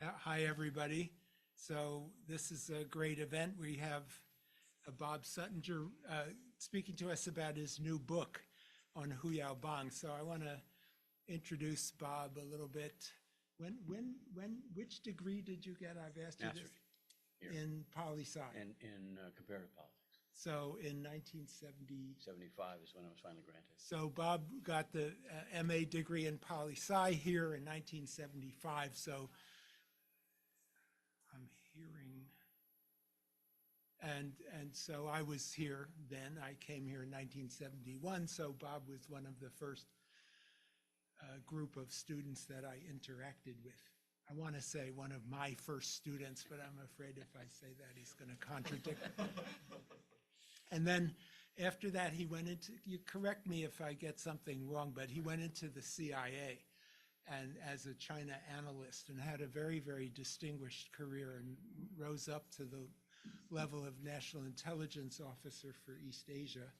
Hi, everybody. So this is a great event. We have Bob Suettinger speaking to us about his new book on Hu Yaobang. So I want to introduce Bob a little bit. Which degree did you get? I've asked you this. Here. In poli-sci. In comparative politics. So in 1970. 75 is when I was finally granted. So Bob got the MA degree in poli-sci here in 1975. So I'm hearing, and so I was here then. I came here in 1971. So Bob was one of the first group of students that I interacted with. I want to say one of my first students, but I'm afraid if I say that, he's going to contradict me. And then after that, he went into, you correct me if I get something wrong, but he went into the CIA and as a China analyst and had a very, very distinguished career and rose up to the level of National Intelligence Officer for East Asia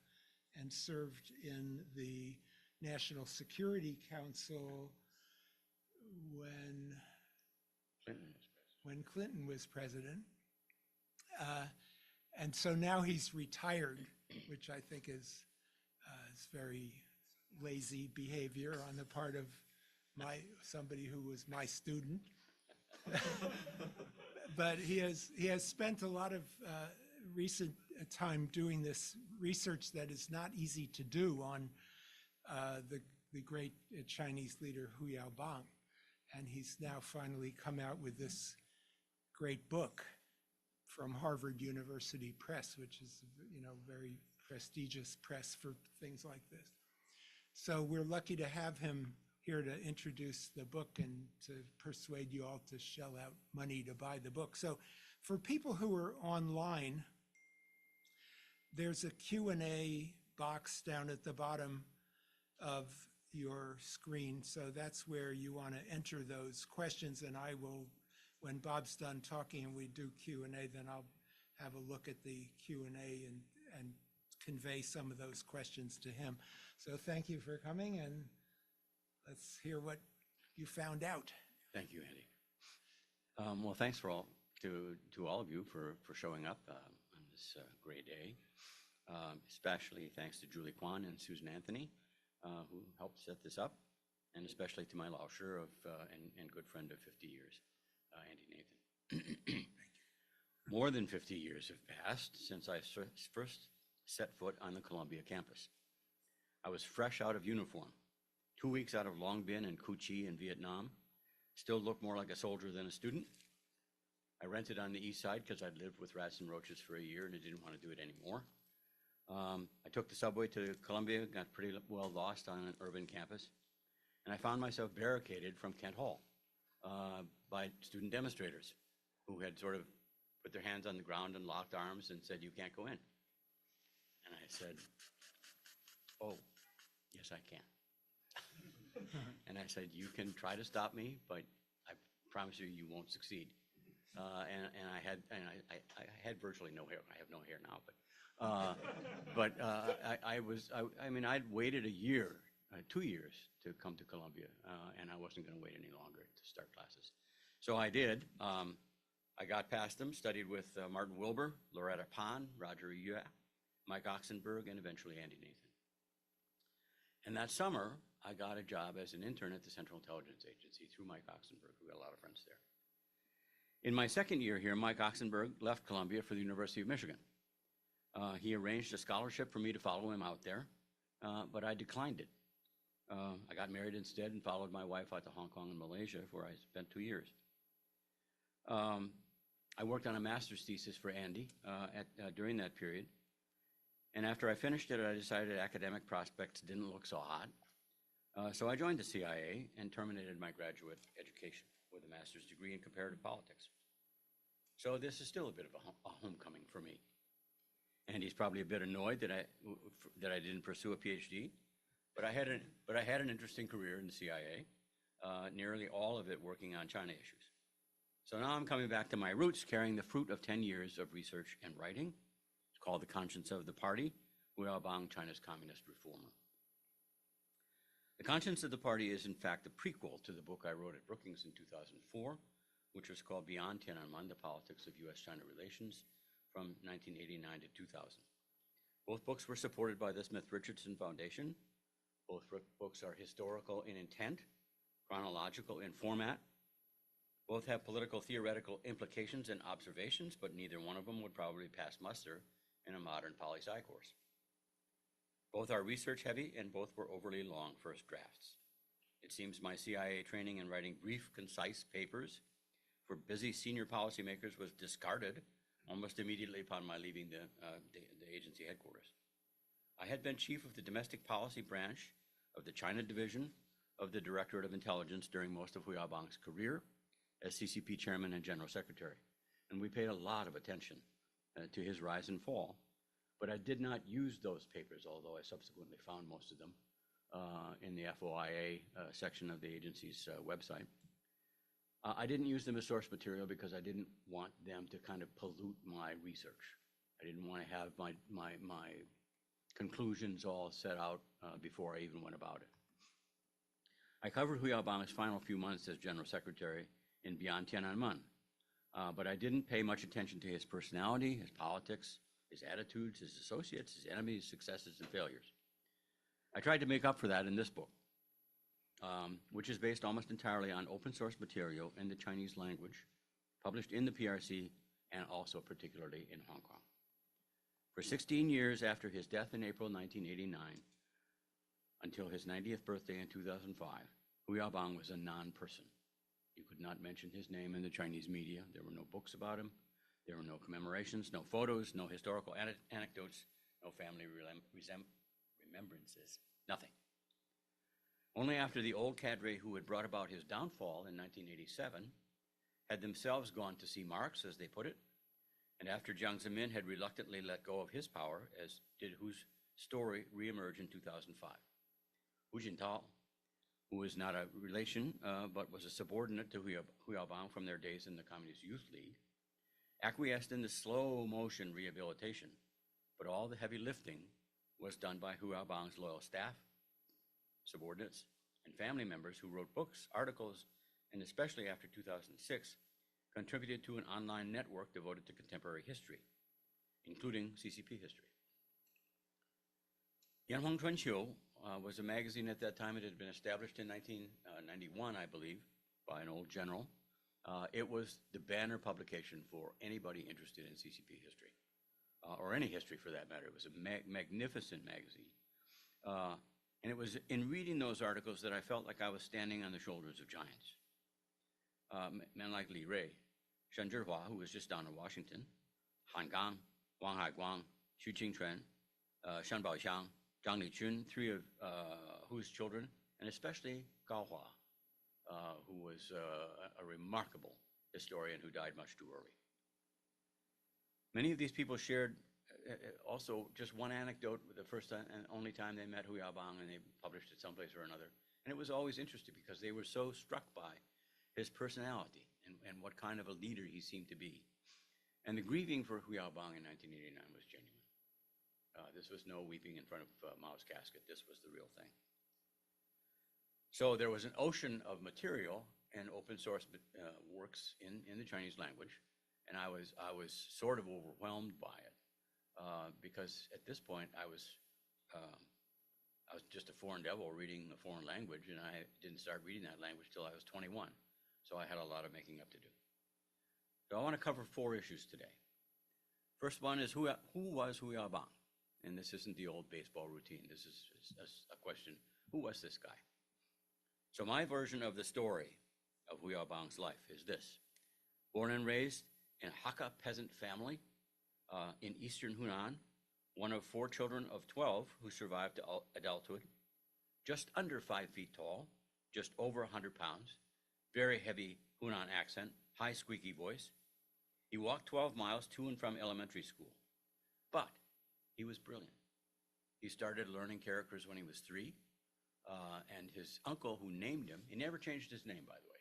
and served in the National Security Council when Clinton was president. And so now he's retired, which I think is very lazy behavior on the part of somebody who was my student. But he has spent a lot of recent time doing this research that is not easy to do on the great Chinese leader Hu Yaobang. And he's now finally come out with this great book from Harvard University Press, which is, very prestigious press for things like this. So we're lucky to have him here to introduce the book and to persuade you all to shell out money to buy the book. So for people who are online, there's a Q&A box down at the bottom of your screen. So that's where you want to enter those questions, and I will, when Bob's done talking and we do Q&A, then I'll have a look at the Q&A and convey some of those questions to him. So thank you for coming, and let's hear what you found out. Thank you, Andy. Well, thanks to all of you for showing up on this great day. Especially thanks to Julie Kwan and Susan Anthony, who helped set this up, and especially to my lauscher and good friend of 50 years, Andy Nathan. Thank you. More than 50 years have passed since I first set foot on the Columbia campus. I was fresh out of uniform, 2 weeks out of Long Binh and Cu Chi in Vietnam, still looked more like a soldier than a student. I rented on the east side because I'd lived with rats and roaches for a year and I didn't want to do it anymore. I took the subway to Columbia, got pretty well lost on an urban campus, and I found myself barricaded from Kent Hall by student demonstrators who had sort of put their hands on the ground and locked arms and said, "You can't go in." And I said, "Oh, yes, I can." And I said, "You can try to stop me, but I promise you won't succeed." And I had virtually no hair. I have no hair now, but I'd waited a year, 2 years to come to Columbia, and I wasn't going to wait any longer to start classes. So I did. I got past them, studied with Martin Wilbur, Loretta Pond, Roger Yue, Mike Oxenberg, and eventually Andy Nathan. And that summer, I got a job as an intern at the Central Intelligence Agency through Mike Oxenberg, who got a lot of friends there. In my second year here, Mike Oxenberg left Columbia for the University of Michigan. He arranged a scholarship for me to follow him out there, but I declined it. I got married instead and followed my wife out to Hong Kong and Malaysia, where I spent 2 years. I worked on a master's thesis for Andy during that period. And after I finished it, I decided academic prospects didn't look so hot. So I joined the CIA and terminated my graduate education with a master's degree in comparative politics. So this is still a bit of a homecoming for me. And he's probably a bit annoyed that I didn't pursue a PhD, but I had an interesting career in the CIA, nearly all of it working on China issues. So now I'm coming back to my roots, carrying the fruit of 10 years of research and writing. It's called The Conscience of the Party, Hu Yaobang, China's Communist Reformer. The Conscience of the Party is in fact a prequel to the book I wrote at Brookings in 2004, which was called Beyond Tiananmen, The Politics of U.S.-China Relations, from 1989 to 2000. Both books were supported by the Smith-Richardson Foundation. Both books are historical in intent, chronological in format. Both have political theoretical implications and observations, but neither one of them would probably pass muster in a modern poli-sci course. Both are research-heavy, and both were overly long first drafts. It seems my CIA training in writing brief, concise papers for busy senior policymakers was discarded almost immediately upon my leaving the agency headquarters. I had been chief of the domestic policy branch of the China division of the Directorate of Intelligence during most of Hu Yaobang's career as CCP chairman and general secretary, and we paid a lot of attention to his rise and fall. But I did not use those papers, although I subsequently found most of them in the FOIA section of the agency's website. I didn't use them as source material because I didn't want them to kind of pollute my research. I didn't want to have my conclusions all set out before I even went about it. I covered Hu Yaobang's final few months as general secretary in Beyond Tiananmen, but I didn't pay much attention to his personality, his politics, his attitudes, his associates, his enemies, successes, and failures. I tried to make up for that in this book, which is based almost entirely on open source material in the Chinese language, published in the PRC and also particularly in Hong Kong. For 16 years after his death in April 1989, until his 90th birthday in 2005, Hu Yaobang was a non-person. You could not mention his name in the Chinese media. There were no books about him. There were no commemorations, no photos, no historical anecdotes, no family remembrances, nothing. Only after the old cadre who had brought about his downfall in 1987 had themselves gone to see Marx, as they put it, and after Jiang Zemin had reluctantly let go of his power, as did Hu's story reemerge in 2005. Hu Jintao, who was not a relation but was a subordinate to Hu Yaobang from their days in the Communist Youth League, acquiesced in the slow motion rehabilitation, but all the heavy lifting was done by Hu Yaobang's loyal staff, subordinates, and family members who wrote books, articles, and especially after 2006, contributed to an online network devoted to contemporary history, including CCP history. Yanhuang Chunqiu was a magazine at that time. It had been established in 1991, I believe, by an old general. It was the banner publication for anybody interested in CCP history, or any history for that matter. It was a magnificent magazine. And it was in reading those articles that I felt like I was standing on the shoulders of giants. Men like Li Rui, Shen Zhihua, who was just down in Washington, Han Gang, Wang Haiguang, Xu Qingquan, Shan Baoxiang, Zhang Liqun, three of Hu's children, and especially Gao Hua, who was a remarkable historian who died much too early. Many of these people shared also just one anecdote the first time and only time they met Hu Yaobang, and they published it someplace or another. And it was always interesting because they were so struck by his personality and what kind of a leader he seemed to be. And the grieving for Hu Yaobang in 1989 was genuine. This was no weeping in front of Mao's casket. This was the real thing. So there was an ocean of material and open source works in the Chinese language, and I was sort of overwhelmed by it because at this point I was just a foreign devil reading a foreign language, and I didn't start reading that language till I was 21. So I had a lot of making up to do. So I want to cover 4 issues today. First one is who was Hu Yaobang? And this isn't the old baseball routine. This is a question, who was this guy? So my version of the story of Hu Yaobang's life is this. Born and raised in a Hakka peasant family in eastern Hunan, one of 4 children of 12 who survived adulthood, just under 5 feet tall, just over 100 pounds, very heavy Hunan accent, high squeaky voice. He walked 12 miles to and from elementary school, but he was brilliant. He started learning characters when he was 3, and his uncle who named him, he never changed his name, by the way.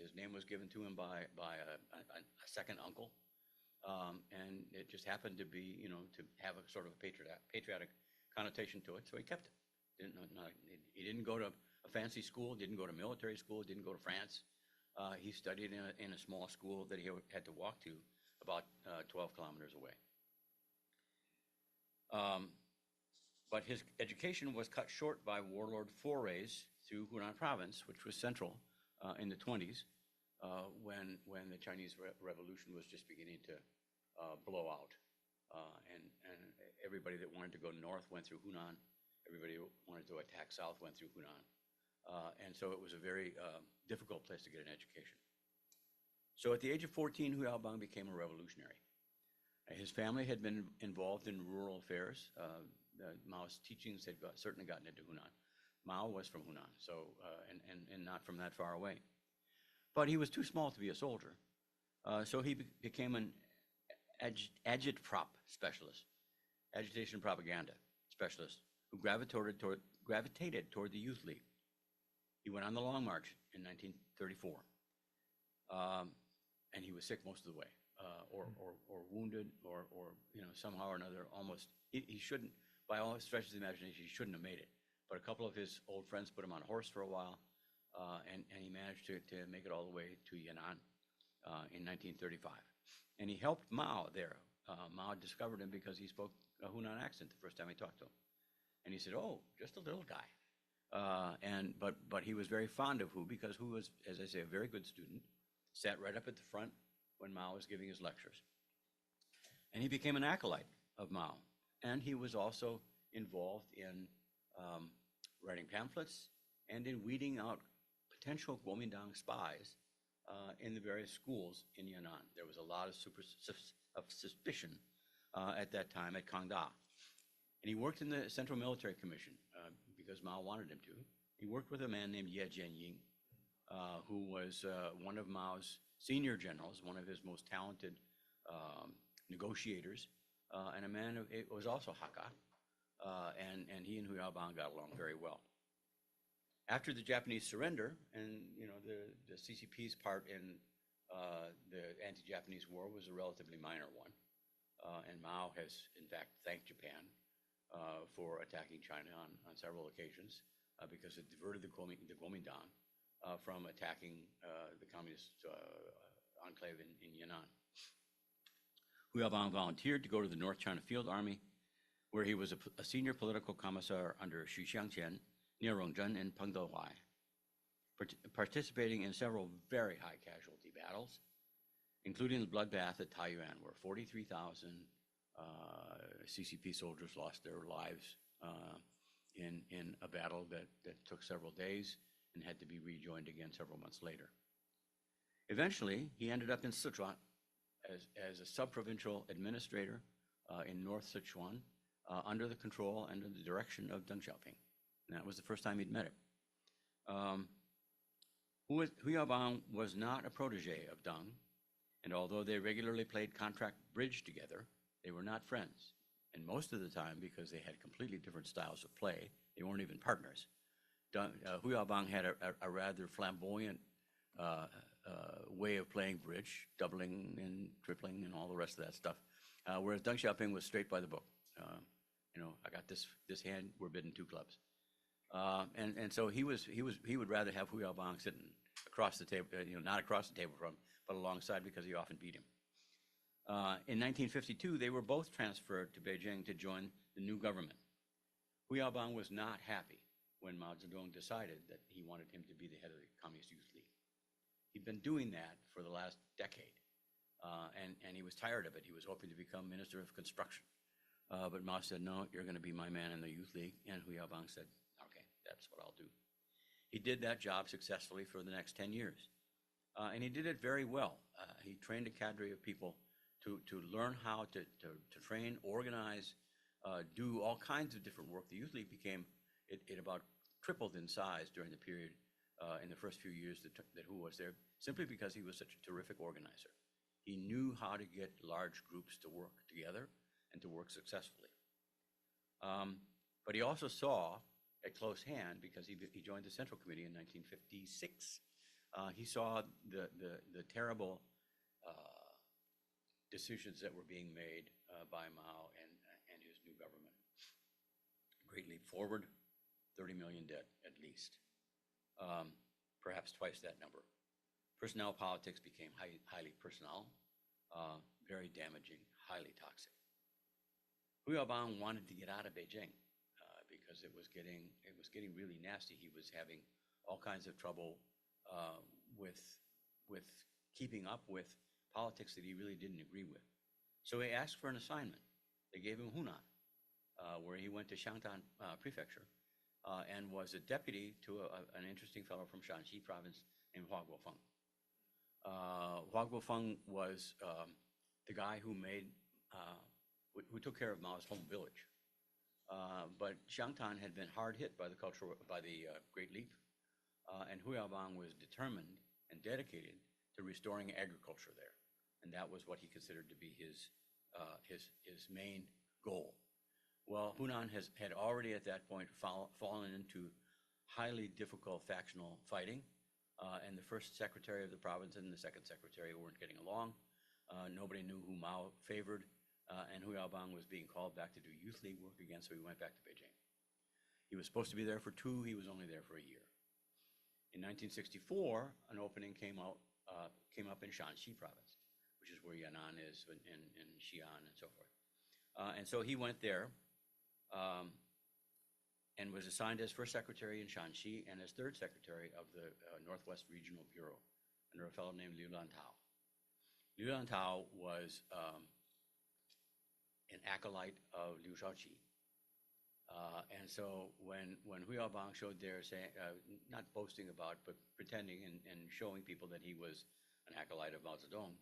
His name was given to him by a second uncle, and it just happened to be, to have a sort of a patriotic connotation to it, so he kept it. He didn't go to a fancy school, didn't go to military school, didn't go to France. He studied in a small school that he had to walk to about 12 kilometers away. But his education was cut short by warlord forays through Hunan province, which was central in the 20s, when the Chinese Revolution was just beginning to blow out. And everybody that wanted to go north went through Hunan. Everybody who wanted to attack south went through Hunan. And so it was a very difficult place to get an education. So at the age of 14, Hu Yaobang became a revolutionary. His family had been involved in rural affairs. Mao's teachings had certainly gotten into Hunan. Mao was from Hunan, so and not from that far away. But he was too small to be a soldier, so he became an agitprop specialist, agitation propaganda specialist, who gravitated toward the Youth League. He went on the Long March in 1934, and he was sick most of the way, or wounded, or somehow or another almost. He shouldn't, by all stretches of the imagination, he shouldn't have made it. But a couple of his old friends put him on a horse for a while, and he managed to make it all the way to Yan'an in 1935. And he helped Mao there. Mao discovered him because he spoke a Hunan accent the first time he talked to him. And he said, "Oh, just a little guy." But he was very fond of Hu because Hu was, as I say, a very good student, sat right up at the front when Mao was giving his lectures. And he became an acolyte of Mao. And he was also involved in writing pamphlets and in weeding out potential Kuomintang spies in the various schools in Yan'an. There was a lot of suspicion at that time at Kangda. And he worked in the Central Military Commission because Mao wanted him to. He worked with a man named Ye Jianying, who was one of Mao's senior generals, one of his most talented negotiators, and a man who was also Hakka, and he and Hu Yaobang got along very well. After the Japanese surrender, and the CCP's part in the anti-Japanese war was a relatively minor one, and Mao has in fact thanked Japan for attacking China on several occasions because it diverted the Kuomintang from attacking the communist enclave in Yan'an. Hu Yaobang volunteered to go to the North China Field Army, where he was a senior political commissar under Xu Xiangqian, Nie Rongzhen, and Peng Dewai, participating in several very high casualty battles, including the bloodbath at Taiyuan, where 43,000 CCP soldiers lost their lives in a battle that took several days and had to be rejoined again several months later. Eventually, he ended up in Sichuan as a sub-provincial administrator in North Sichuan under the control and the direction of Deng Xiaoping. And that was the first time he'd met him. Hu Yaobang was not a protege of Deng, and although they regularly played contract bridge together, they were not friends. And most of the time, because they had completely different styles of play, they weren't even partners. Hu Yaobang had a rather flamboyant way of playing bridge, doubling and tripling and all the rest of that stuff, whereas Deng Xiaoping was straight by the book. I got this hand, we're bidding 2 clubs. And so he would rather have Hu Yaobang sitting across the table, not across the table from him, but alongside, because he often beat him. In 1952, they were both transferred to Beijing to join the new government. Hu Yaobang was not happy when Mao Zedong decided that he wanted him to be the head of the Communist Youth League. He'd been doing that for the last decade, and he was tired of it. He was hoping to become Minister of Construction. But Mao said, "No, you're going to be my man in the Youth League." And Hu Yaobang said, "Okay, that's what I'll do." He did that job successfully for the next 10 years. And he did it very well. He trained a cadre of people to learn how to train, organize, do all kinds of different work. The Youth League it about tripled in size during the period in the first few years that Hu was there, simply because he was such a terrific organizer. He knew how to get large groups to work together and to work successfully. But he also saw at close hand, because he joined the Central Committee in 1956, he saw the terrible decisions that were being made by Mao and his new government. Great leap forward, 30 million dead at least, perhaps twice that number. Personnel politics became highly personnel, very damaging, highly toxic. Hu Yaobang wanted to get out of Beijing because it was getting really nasty. He was having all kinds of trouble with keeping up with politics that he really didn't agree with. So he asked for an assignment. They gave him Hunan, where he went to Shanghai Prefecture and was a deputy to an interesting fellow from Shanxi province named Hua Guofeng. Hua Guofeng was the guy who who took care of Mao's home village. But Shanghai had been hard hit by the Great Leap, and Hu Yaobang was determined and dedicated to restoring agriculture there, and that was what he considered to be his main goal. Well, Hunan had already at that point fallen into highly difficult factional fighting, and the first secretary of the province and the second secretary weren't getting along. Nobody knew who Mao favored, and Hu Yaobang was being called back to do youth league work again, so he went back to Beijing. He was supposed to be there for 2, he was only there for a year. In 1964, an opening came up in Shanxi province, which is where Yan'an is, and Xi'an and so forth. And so he went there and was assigned as first secretary in Shanxi and as third secretary of the Northwest Regional Bureau under a fellow named Liu Lantao. Liu Lantao was an acolyte of Liu Shaoqi. And so when Hu Yaobang showed there, saying, not boasting about, but pretending and showing people that he was an acolyte of Mao Zedong,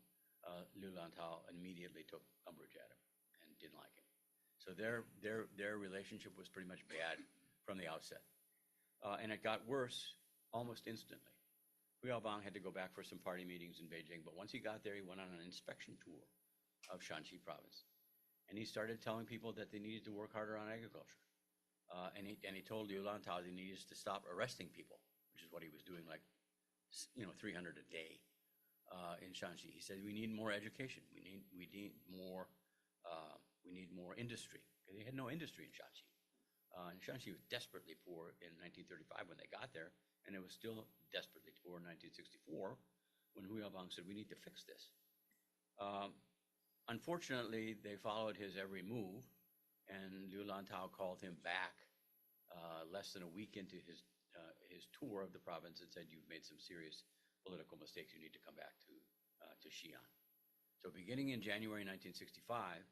Liu Lantao immediately took umbrage at him and didn't like him. So their relationship was pretty much bad from the outset. And it got worse almost instantly. Hu Yaobang had to go back for some party meetings in Beijing, but once he got there, he went on an inspection tour of Shanxi province. And he started telling people that they needed to work harder on agriculture. And he told Liu Lantao that he needed to stop arresting people, which is what he was doing, like 300 a day in Shanxi. He said, we need more education. We need more industry. They had no industry in Shanxi. And Shanxi was desperately poor in 1935 when they got there, and it was still desperately poor in 1964 when Hu Yaobang said, we need to fix this. Unfortunately, they followed his every move, and Liu Lantao called him back less than a week into his tour of the province and said, you've made some serious political mistakes. You need to come back to Xi'an. So beginning in January 1965,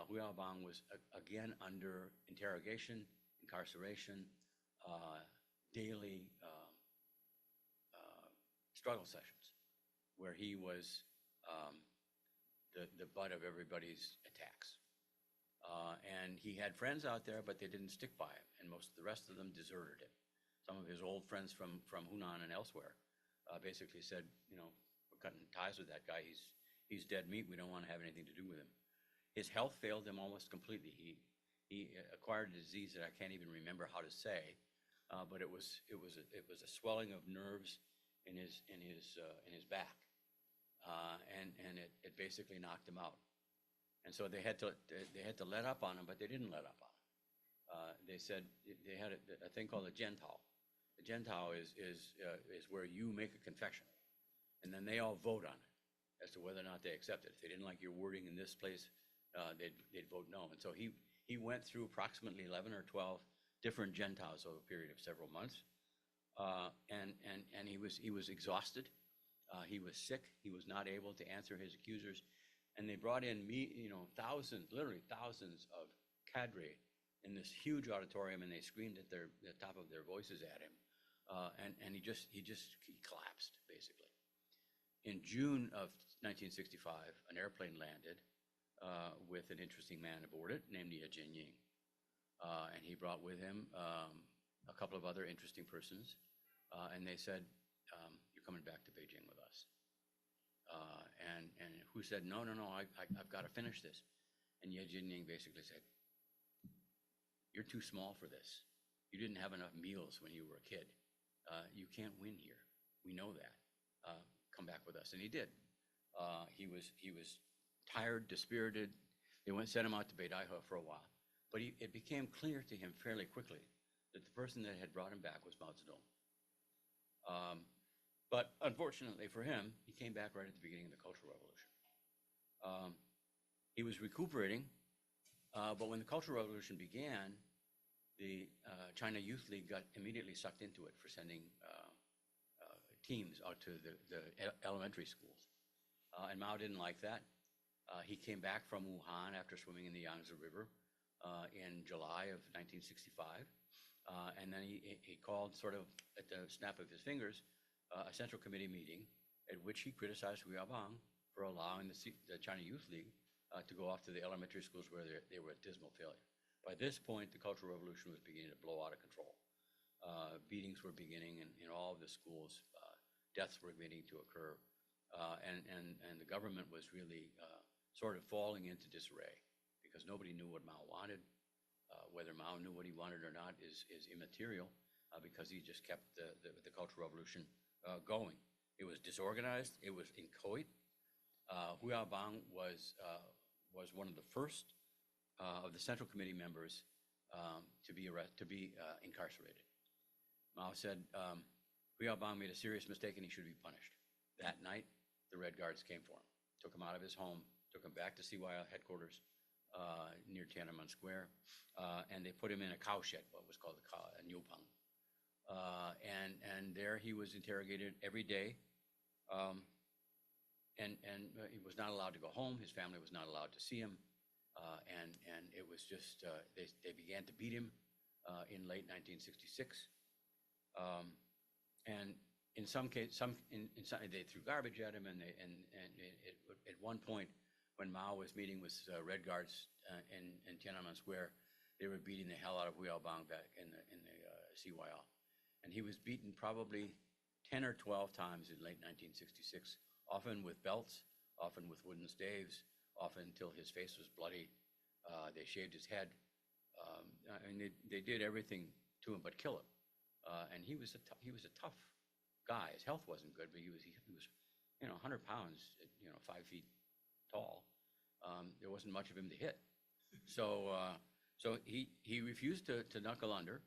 Hu Yaobang was again under interrogation, incarceration, daily struggle sessions, where he was the butt of everybody's attacks. And he had friends out there, but they didn't stick by him, and most of the rest of them deserted him. Some of his old friends from Hunan and elsewhere basically said, we're cutting ties with that guy. He's dead meat. We don't want to have anything to do with him. His health failed him almost completely. He acquired a disease that I can't even remember how to say, but it was a swelling of nerves in his back, and it basically knocked him out. And so they had to let up on him, but they didn't let up on him. They said they had a thing called a Jiantao. The Jiantao is where you make a confession, and then they all vote on it as to whether or not they accept it. If they didn't like your wording in this place, they'd vote no. And so he went through approximately 11 or 12 different Jiantaos over a period of several months, and he was exhausted. He was sick. He was not able to answer his accusers. And they brought in literally thousands of cadre in this huge auditorium, and they screamed at the top of their voices at him, and he collapsed basically. In June of 1965, an airplane landed with an interesting man aboard it named Ye Jianying, and he brought with him a couple of other interesting persons, and they said, "You're coming back to Beijing with us." And Hu said, no, I've got to finish this. And Ye Jianying basically said, you're too small for this. You didn't have enough meals when you were a kid. You can't win here. We know that. Come back with us. And he did. He was tired, dispirited. They sent him out to Beidaihe for a while. But it became clear to him fairly quickly that the person that had brought him back was Mao Zedong. But unfortunately for him, he came back right at the beginning of the Cultural Revolution. He was recuperating, but when the Cultural Revolution began, the China Youth League got immediately sucked into it for sending teams out to the elementary schools. And Mao didn't like that. He came back from Wuhan after swimming in the Yangtze River in July of 1965. And then he called, sort of at the snap of his fingers, a Central Committee meeting at which he criticized Hu Yaobang for allowing the China Youth League to go off to the elementary schools where they were a dismal failure. By this point, the Cultural Revolution was beginning to blow out of control. Beatings were beginning in all of the schools. Deaths were beginning to occur. And the government was really sort of falling into disarray because nobody knew what Mao wanted. Whether Mao knew what he wanted or not is immaterial because he just kept the Cultural Revolution going. It was disorganized. It was inchoate. Hu Yaobang was one of the first of the Central Committee members to be incarcerated. Mao said Hu Yaobang made a serious mistake and he should be punished. That night, the Red Guards came for him, took him out of his home, took him back to CYL headquarters near Tiananmen Square, and they put him in a cowshed, what was called a Niupang. And there he was interrogated every day, and he was not allowed to go home. His family was not allowed to see him, and it was just they began to beat him in late 1966, and in some cases, they threw garbage at him, and at one point, when Mao was meeting with Red Guards in Tiananmen Square, they were beating the hell out of Hu Yaobang back in the CYL. And he was beaten probably 10 or 12 times in late 1966, often with belts, often with wooden staves, often until his face was bloody. They shaved his head. And they did everything to him but kill him. And he was a tough guy. His health wasn't good, but he was 100 pounds, 5 feet tall. There wasn't much of him to hit. So he refused to knuckle under.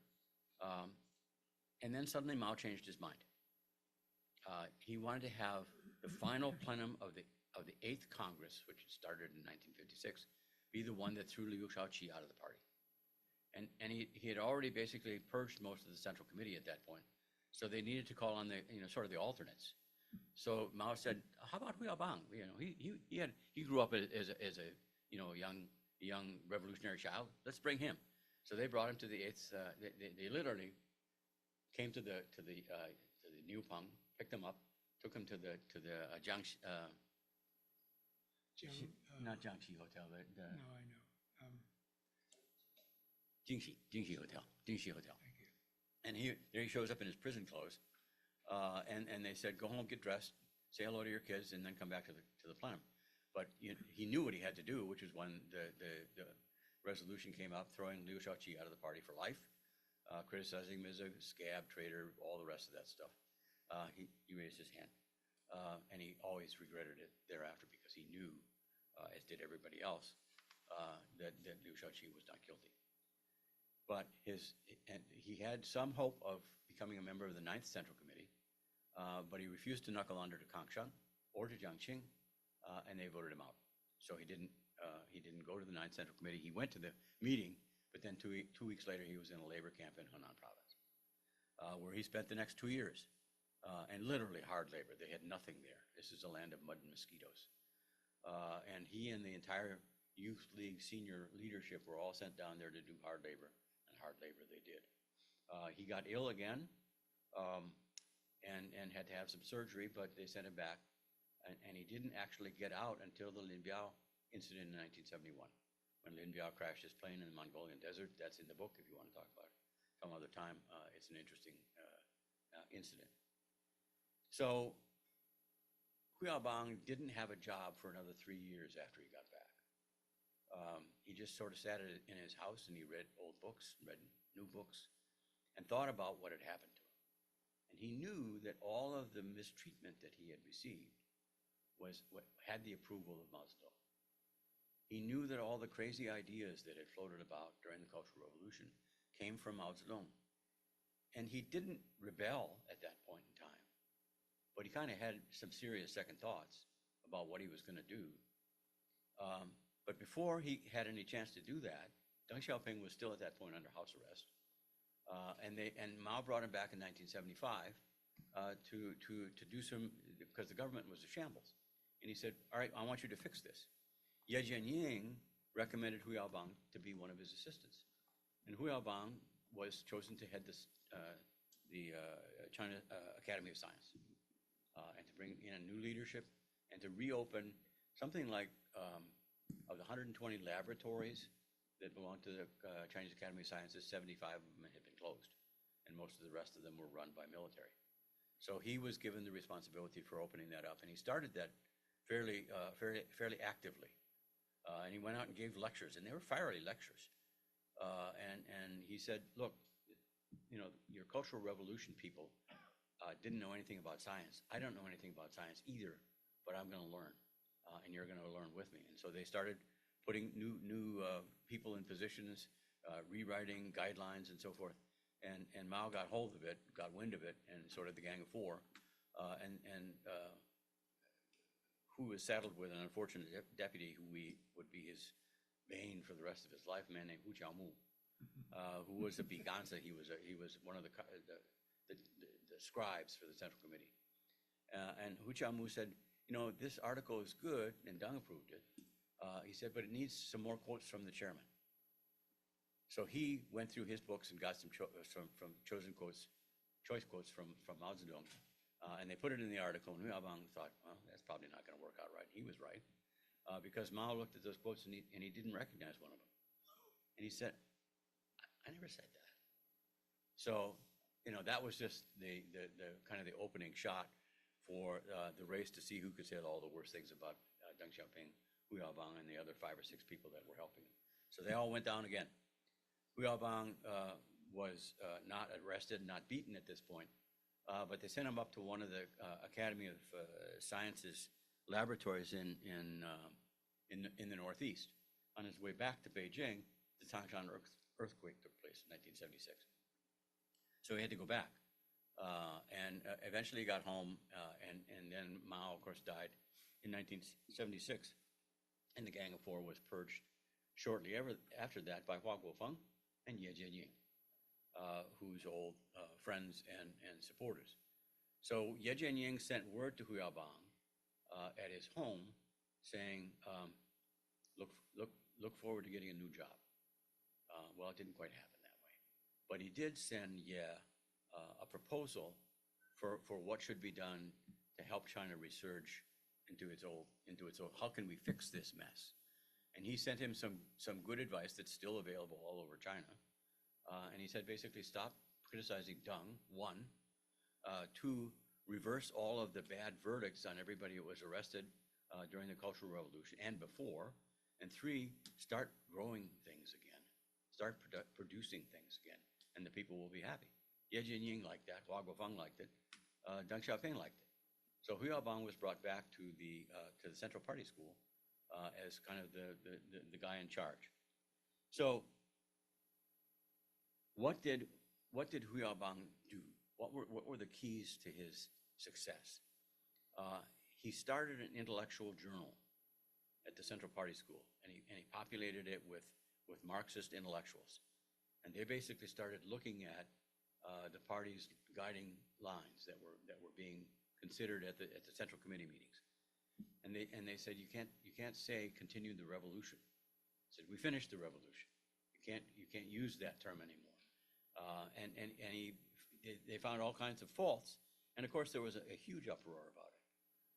And then suddenly Mao changed his mind. He wanted to have the final plenum of the 8th Congress, which started in 1956, be the one that threw Liu Shaoqi out of the party. And he had already basically purged most of the Central Committee at that point. So they needed to call on the sort of the alternates. So Mao said, "How about Hu Yaobang? He grew up as a young revolutionary child. Let's bring him." So they brought him to the 8th. They literally came to the Niupang, picked him up, took him to the Jiangxi, not Jiangxi Hotel. No, I know. Jingxi Hotel. Thank you. And there he shows up in his prison clothes, and they said, "Go home, get dressed, say hello to your kids, and then come back to the plenum." But he knew what he had to do, which is when the resolution came up, throwing Liu Shaoqi out of the party for life, criticizing him as a scab traitor, all the rest of that stuff. He raised his hand, and he always regretted it thereafter because he knew, as did everybody else, that Liu Shaoqi was not guilty. But he had some hope of becoming a member of the 9th Central Committee, but he refused to knuckle under to Kangsheng or to Jiangqing, and they voted him out. So he didn't go to the 9th Central Committee. He went to the meeting, but then two weeks later, he was in a labor camp in Henan Province, where he spent the next 2 years, and literally hard labor. They had nothing there. This is a land of mud and mosquitoes. And he and the entire Youth League senior leadership were all sent down there to do hard labor. Hard labor they did. He got ill again and had to have some surgery, but they sent him back. And he didn't actually get out until the Lin Biao incident in 1971, when Lin Biao crashed his plane in the Mongolian desert. That's in the book if you want to talk about it some other time. It's an interesting incident. So Hu Yaobang didn't have a job for another 3 years after he got back. He just sort of sat in his house and he read old books, read new books, and thought about what had happened to him. And he knew that all of the mistreatment that he had received had the approval of Mao Zedong. He knew that all the crazy ideas that had floated about during the Cultural Revolution came from Mao Zedong. And he didn't rebel at that point in time, but he kind of had some serious second thoughts about what he was going to do. But before he had any chance to do that, Deng Xiaoping was still at that point under house arrest. And Mao brought him back in 1975 to do some, because the government was a shambles. And he said, all right, I want you to fix this. Ye Jianying recommended Hu Yaobang to be one of his assistants. And Hu Yaobang was chosen to head the China Academy of Science and to bring in a new leadership and to reopen something like of the 120 laboratories that belonged to the Chinese Academy of Sciences, 75 of them had been closed, and most of the rest of them were run by military. So he was given the responsibility for opening that up, and he started that fairly actively. And he went out and gave lectures, and they were fiery lectures. And he said, look, you know, your Cultural Revolution people didn't know anything about science. I don't know anything about science either, but I'm going to learn, and you're going to learn with me. And so they started putting new people in positions, rewriting guidelines and so forth. And Mao got hold of it, got wind of it, and sort of the Gang of Four, and who was saddled with an unfortunate deputy who would be his bane for the rest of his life, a man named Hu Jiaomu, who was a biganza. He was one of the scribes for the Central Committee. And Hu Jiaomu said, you know, this article is good, and Deng approved it. He said, but it needs some more quotes from the chairman. So he went through his books and got some choice quotes from Mao Zedong. And they put it in the article, and Hu Yaobang thought, well, that's probably not going to work out right. He was right, because Mao looked at those quotes, and he didn't recognize one of them. And he said, I never said that. So, you know, that was just the kind of the opening shot for the race to see who could say all the worst things about Deng Xiaoping, Hu Yaobang, and the other 5 or 6 people that were helping him. So they all went down again. Hu Yaobang was not arrested, not beaten at this point, but they sent him up to one of the Academy of Sciences laboratories in the Northeast. On his way back to Beijing, the Tangshan earthquake took place in 1976. So he had to go back. And eventually he got home, and then Mao, of course, died in 1976. And the Gang of Four was purged shortly after that by Hua Guofeng and Ye Jianying, whose old friends and supporters. So Ye Jianying sent word to Hu Yaobang at his home saying, look forward to getting a new job. Well, it didn't quite happen that way. But he did send Ye a proposal for what should be done to help China resurge into its old, how can we fix this mess? And he sent him some good advice that's still available all over China. And he said, basically, stop criticizing Deng, 1. 2, reverse all of the bad verdicts on everybody who was arrested during the Cultural Revolution and before. And 3, start growing things again. Start producing things again, and the people will be happy. Ye Jianying liked that, Hua Guofeng liked it, Deng Xiaoping liked it. So Hu Yaobang was brought back to the Central Party School as kind of the guy in charge. So what did Hu Yaobang do? What were the keys to his success? He started an intellectual journal at the Central Party School, and he populated it with Marxist intellectuals. And they basically started looking at the party's guiding lines that were being considered at the Central Committee meetings. And they said, you can't say continue the revolution. They said, we finished the revolution. You can't use that term anymore. They found all kinds of faults. And of course there was a huge uproar about it.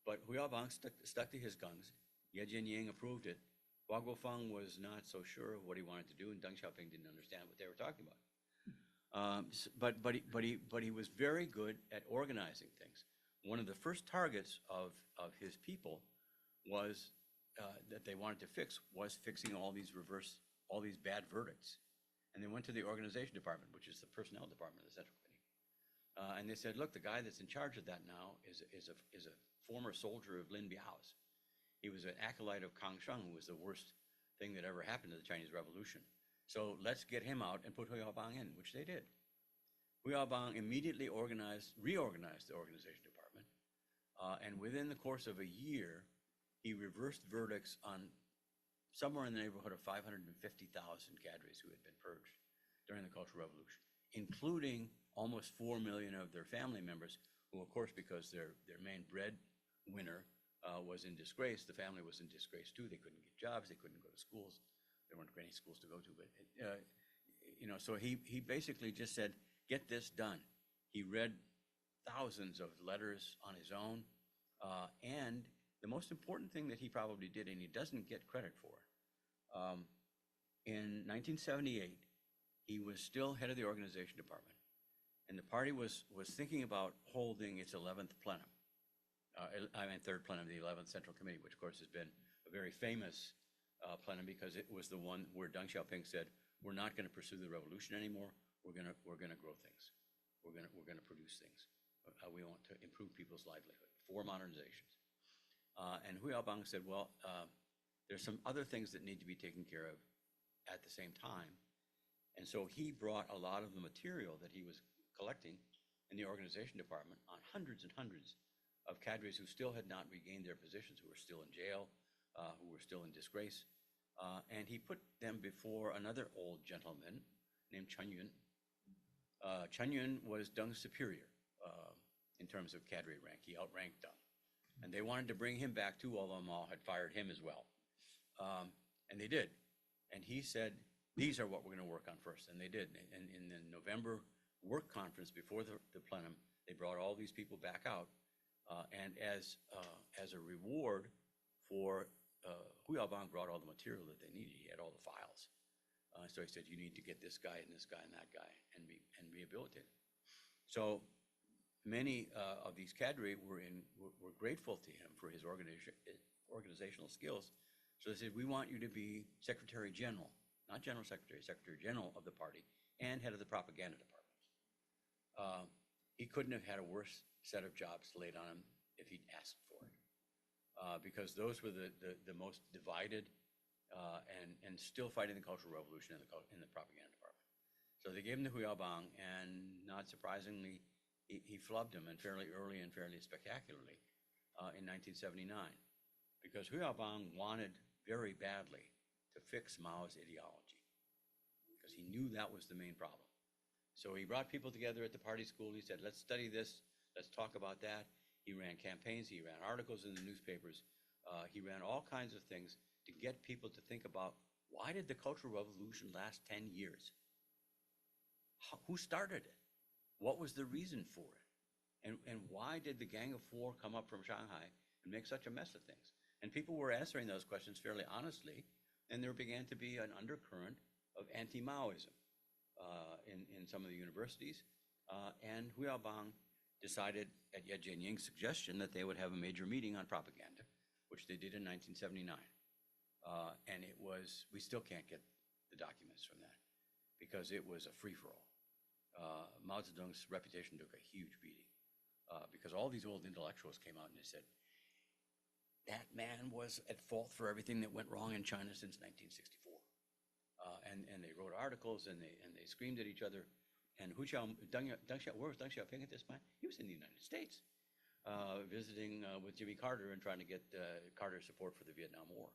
But Hu Yaobang stuck to his guns. Ye Jianying approved it. Hua Guofeng was not so sure of what he wanted to do, and Deng Xiaoping didn't understand what they were talking about. But he was very good at organizing things. One of the first targets of his people was that they wanted to fix was fixing all these bad verdicts. And they went to the organization department, which is the personnel department of the Central Committee. And they said, look, the guy that's in charge of that now is a former soldier of Lin Biao's. He was an acolyte of Kang Sheng, who was the worst thing that ever happened to the Chinese Revolution. So let's get him out and put Hu Yaobang in, which they did. Hu Yaobang immediately reorganized the organization department, And within the course of a year, he reversed verdicts on somewhere in the neighborhood of 550,000 cadres who had been purged during the Cultural Revolution, including almost 4 million of their family members, who, of course, because their main breadwinner was in disgrace, the family was in disgrace too. They couldn't get jobs, they couldn't go to schools. There weren't any schools to go to, but so he basically just said, get this done. He read thousands of letters on his own, and the most important thing that he probably did, and he doesn't get credit for it, in 1978, he was still head of the organization department, and the party was thinking about holding its 11th plenum. Third plenum, the 11th Central Committee, which of course has been a very famous plenum because it was the one where Deng Xiaoping said, we're not going to pursue the revolution anymore. We're going to grow things. We're going to produce things. We want to improve people's livelihood for modernizations. And Hu Yaobang said, well, there's some other things that need to be taken care of at the same time. And so he brought a lot of the material that he was collecting in the organization department on hundreds and hundreds of cadres who still had not regained their positions, who were still in jail, who were still in disgrace. And he put them before another old gentleman named Chen Yun. Chen Yun was Deng's superior in terms of cadre rank. He outranked Deng. And they wanted to bring him back too, although Mao had fired him as well. And they did. And he said, these are what we're going to work on first. And they did. And in the November work conference before the plenum, they brought all these people back out. And as a reward for Hu Yaobang brought all the material that they needed. He had all the files. So he said, you need to get this guy and this guy and that guy and rehabilitate him. So many of these cadre were grateful to him for his organizational skills. So they said, we want you to be Secretary General, not General Secretary, Secretary General of the party and head of the propaganda department. He couldn't have had a worse set of jobs laid on him if he'd asked for it. Because those were the most divided and still fighting the Cultural Revolution in the propaganda department. So they gave him to Hu Yaobang, and not surprisingly, he flubbed him, and fairly early and fairly spectacularly in 1979. Because Hu Yaobang wanted very badly to fix Mao's ideology, because he knew that was the main problem. So he brought people together at the party school. He said, let's study this, let's talk about that. He ran campaigns, he ran articles in the newspapers, he ran all kinds of things to get people to think about, why did the Cultural Revolution last 10 years? Who started it? What was the reason for it? And why did the Gang of Four come up from Shanghai and make such a mess of things? And people were answering those questions fairly honestly, and there began to be an undercurrent of anti-Maoism in some of the universities. And Hu Yaobang decided at Ye Jianying's suggestion that they would have a major meeting on propaganda, which they did in 1979. And it was, we still can't get the documents from that because it was a free-for-all. Mao Zedong's reputation took a huge beating because all these old intellectuals came out and they said, that man was at fault for everything that went wrong in China since 1964. And they wrote articles and they screamed at each other. And where was Deng Xiaoping at this point? He was in the United States, visiting with Jimmy Carter and trying to get Carter's support for the Vietnam War.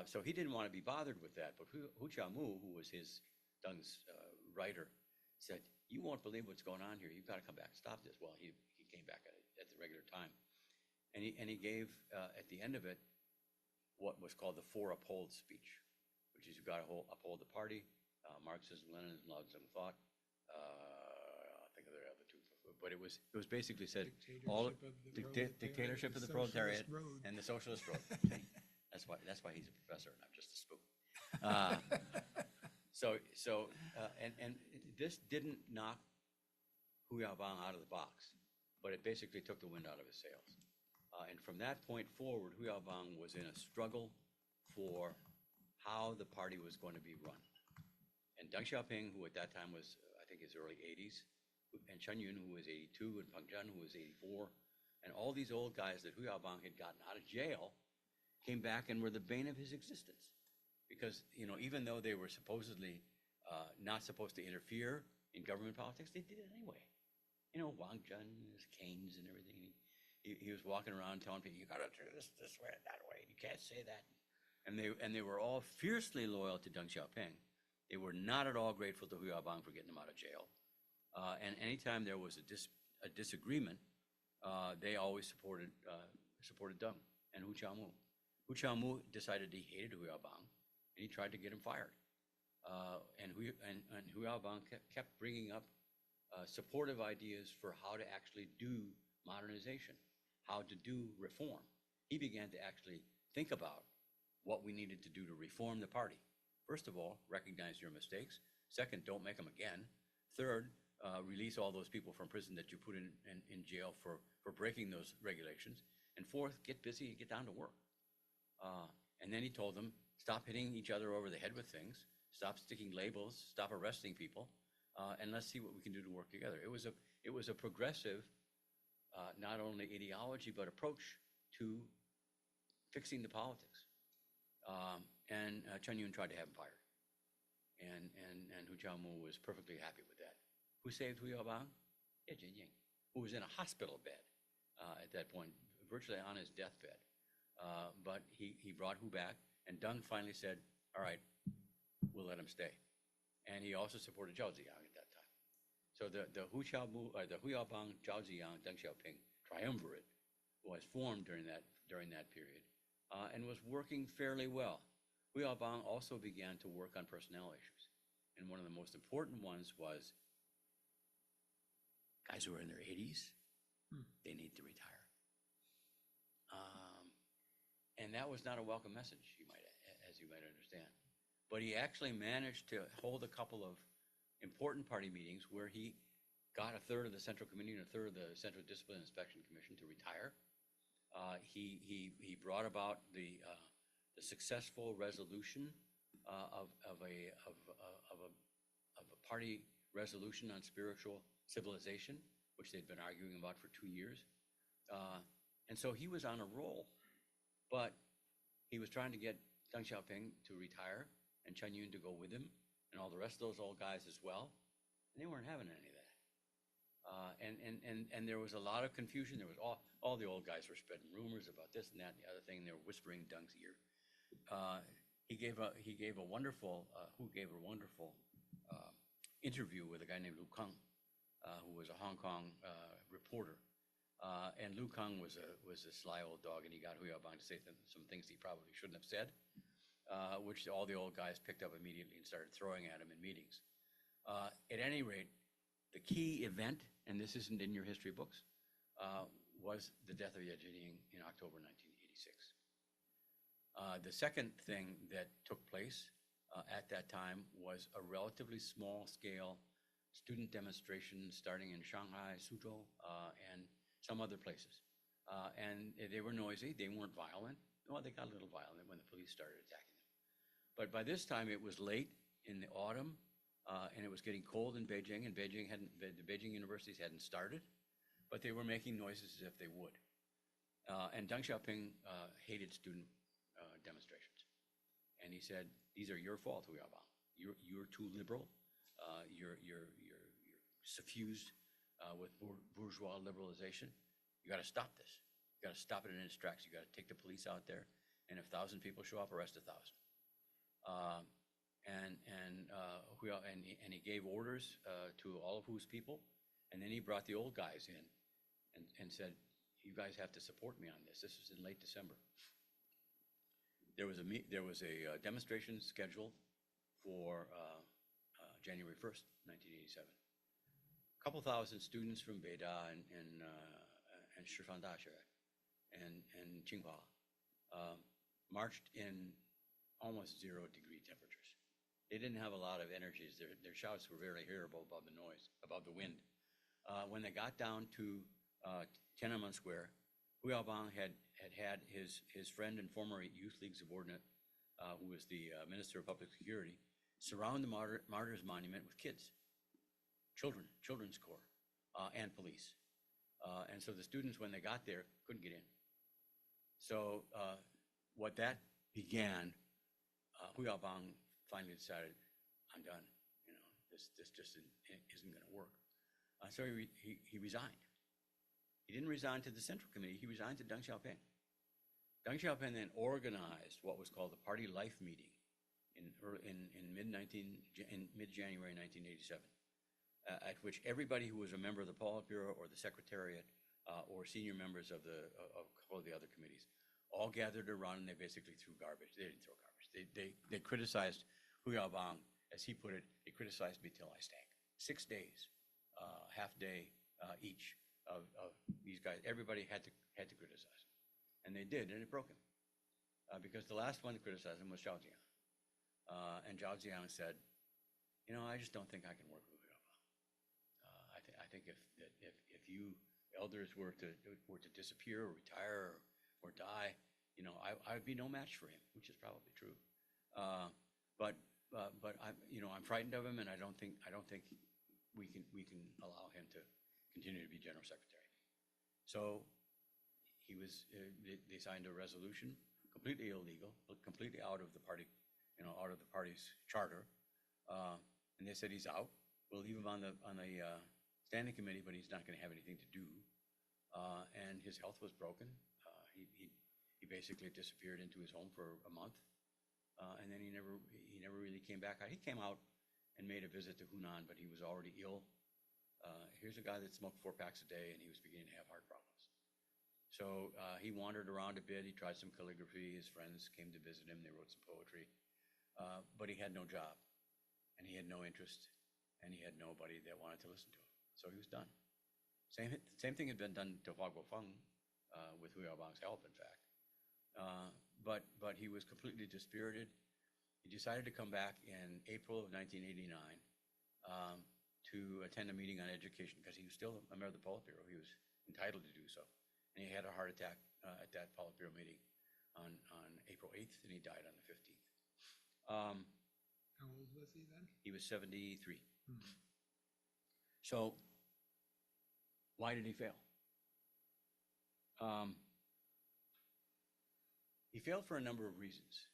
So he didn't want to be bothered with that. But Hu Qiaomu, who was Deng's writer, said, you won't believe what's going on here. You've got to come back and stop this. Well, he came back at the regular time. And he gave, at the end of it, what was called the Four Uphold speech, which is you've got to uphold the party, Marxism, Leninism, Lao Tzu thought. I think there are other two, but it was basically said dictatorship of the proletariat and the socialist road. That's why he's a professor and I'm just a spook. And this didn't knock Hu Yaobang out of the box, but it basically took the wind out of his sails. And from that point forward, Hu Yaobang was in a struggle for how the party was going to be run. And Deng Xiaoping, who at that time was, I think, his early 80s, and Chen Yun, who was 82, and Peng Zhen, who was 84, and all these old guys that Hu Yaobang had gotten out of jail came back and were the bane of his existence. Because, even though they were supposedly not supposed to interfere in government politics, they did it anyway. Wang Zhen, Keynes and everything. he was walking around telling people, you gotta do this way, that way, you can't say that. And they were all fiercely loyal to Deng Xiaoping. They were not at all grateful to Hu Yaobang for getting them out of jail. And anytime there was a disagreement, they always supported Deng and Hu Qiaomu. Hu Qiaomu decided he hated Hu Yaobang, and he tried to get him fired. And Hu Yaobang kept bringing up supportive ideas for how to actually do modernization, how to do reform. He began to actually think about what we needed to do to reform the party. First of all, recognize your mistakes. Second, don't make them again. Third, release all those people from prison that you put in jail for breaking those regulations. And fourth, get busy and get down to work. And then he told them, stop hitting each other over the head with things, stop sticking labels, stop arresting people, and let's see what we can do to work together. It was a progressive, not only ideology, but approach to fixing the politics. And Chen Yun tried to have him fired. And Hu Qiaomu was perfectly happy with that. Who saved Hu Yaobang? Yeah, Jin Ying, who was in a hospital bed at that point, virtually on his deathbed. But he brought Hu back, and Deng finally said, all right, we'll let him stay. And he also supported Zhao Ziyang at that time. So the Hu Yaobang, Zhao Ziyang, Deng Xiaoping triumvirate was formed during that period and was working fairly well. Hu Yaobang also began to work on personnel issues. And one of the most important ones was guys who are in their 80s, they need to retire. And that was not a welcome message, as you might understand. But he actually managed to hold a couple of important party meetings where he got a third of the Central Committee and a third of the Central Discipline Inspection Commission to retire. He brought about the successful resolution of a party resolution on spiritual civilization, which they'd been arguing about for 2 years. And so he was on a roll, but he was trying to get Deng Xiaoping to retire and Chen Yun to go with him and all the rest of those old guys as well. And they weren't having any of that. And there was a lot of confusion. There was all the old guys were spreading rumors about this and that and the other thing. They were whispering Deng's ear. He gave a wonderful interview with a guy named Lu Kang, who was a Hong Kong reporter. And Lu Kang was a sly old dog, and he got Hu Yaobang to say some things he probably shouldn't have said, which all the old guys picked up immediately and started throwing at him in meetings. At any rate, the key event, and this isn't in your history books, was the death of Ye Jianying in October 1986. The second thing that took place at that time was a relatively small-scale student demonstration starting in Shanghai, Suzhou, and some other places. And they were noisy. They weren't violent. Well, they got a little violent when the police started attacking them. But by this time, it was late in the autumn, and it was getting cold in Beijing, and the Beijing universities hadn't started, but they were making noises as if they would. And Deng Xiaoping hated student demonstrations. And he said, these are your fault, Hu Yaobang. You're too liberal. You're suffused with bourgeois liberalization. You got to stop this. You got to stop it in its tracks. You got to take the police out there, and if 1,000 people show up, arrest 1,000. And he gave orders to all of Hu's people, and then he brought the old guys in and said, you guys have to support me on this. This was in late December. There was a demonstration scheduled for January 1st, 1987. A couple thousand students from Beida and Shifan Daxue and Tsinghua marched in almost 0-degree temperatures. They didn't have a lot of energies. Their shouts were very hearable above the noise, above the wind. When they got down to Tiananmen Square, Hu Yaobang had his friend and former Youth League subordinate, who was the Minister of Public Security, surround the Martyrs Monument with kids, children's corps, and police. And so the students, when they got there, couldn't get in. So what that began, Hu Yaobang finally decided, I'm done. You know, this just isn't going to work. So he resigned. He didn't resign to the Central Committee, he resigned to Deng Xiaoping. Deng Xiaoping then organized what was called the Party Life Meeting in mid-January 1987, at which everybody who was a member of the Politburo or the Secretariat or senior members of a couple of the other committees all gathered around, and they basically threw garbage. They didn't throw garbage. They criticized Hu Yaobang, as he put it, they criticized me till I stank. 6 days, half day each of these guys. Everybody had to criticize him. And they did, and it broke him. Because the last one to criticize him was Zhao Ziyang. And Zhao Ziyang said, you know, I just don't think I can work with Hu Yaobang. I think if you elders were to disappear or retire or die, you know, I would be no match for him, which is probably true. But I'm frightened of him, and I don't think we can allow him to continue to be General Secretary. So they signed a resolution, completely illegal, completely out of the party, out of the party's charter, and they said he's out. We'll leave him on the standing committee, but he's not going to have anything to do. And his health was broken. He basically disappeared into his home for a month, and then he never really came back. He came out and made a visit to Hunan, but he was already ill. Here's a guy that smoked 4 packs a day, and he was beginning to have heart problems. So he wandered around a bit. He tried some calligraphy. His friends came to visit him. They wrote some poetry, but he had no job, and he had no interest, and he had nobody that wanted to listen to him. So he was done. Same thing had been done to Hua Guofeng with Hu Yaobang's help, in fact. But he was completely dispirited. He decided to come back in April of 1989 to attend a meeting on education, because he was still a member of the Politburo. He was entitled to do so. And he had a heart attack at that Politburo meeting on April 8th, and he died on the 15th. How old was he then? He was 73. So why did he fail? He failed for a number of reasons.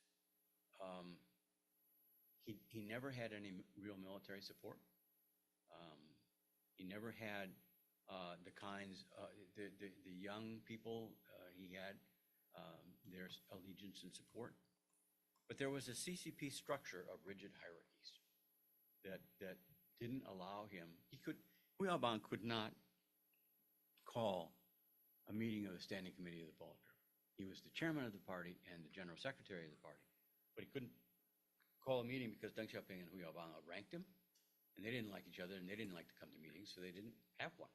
He never had any real military support. He never had the kinds, the young people he had, their allegiance and support. But there was a CCP structure of rigid hierarchies that didn't allow him. Hu Yaobang could not call a meeting of the Standing Committee of the Politburo. He was the chairman of the party and the general secretary of the party, but he couldn't call a meeting because Deng Xiaoping and Hu Yaobang outranked him, and they didn't like each other, and they didn't like to come to meetings, so they didn't have one.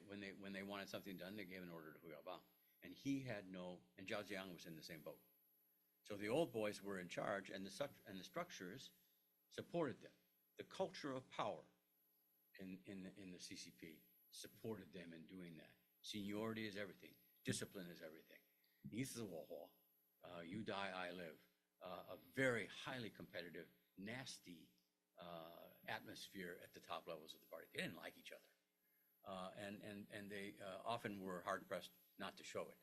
When they wanted something done, they gave an order to Hu Yaobang, and he had no. And Zhao Ziyang was in the same boat. So the old boys were in charge, and the structures supported them. The culture of power in the CCP supported them in doing that. Seniority is everything. Discipline is everything. 你死我活, you die, I live. A very highly competitive, nasty atmosphere at the top levels of the party. They didn't like each other. And they often were hard-pressed not to show it.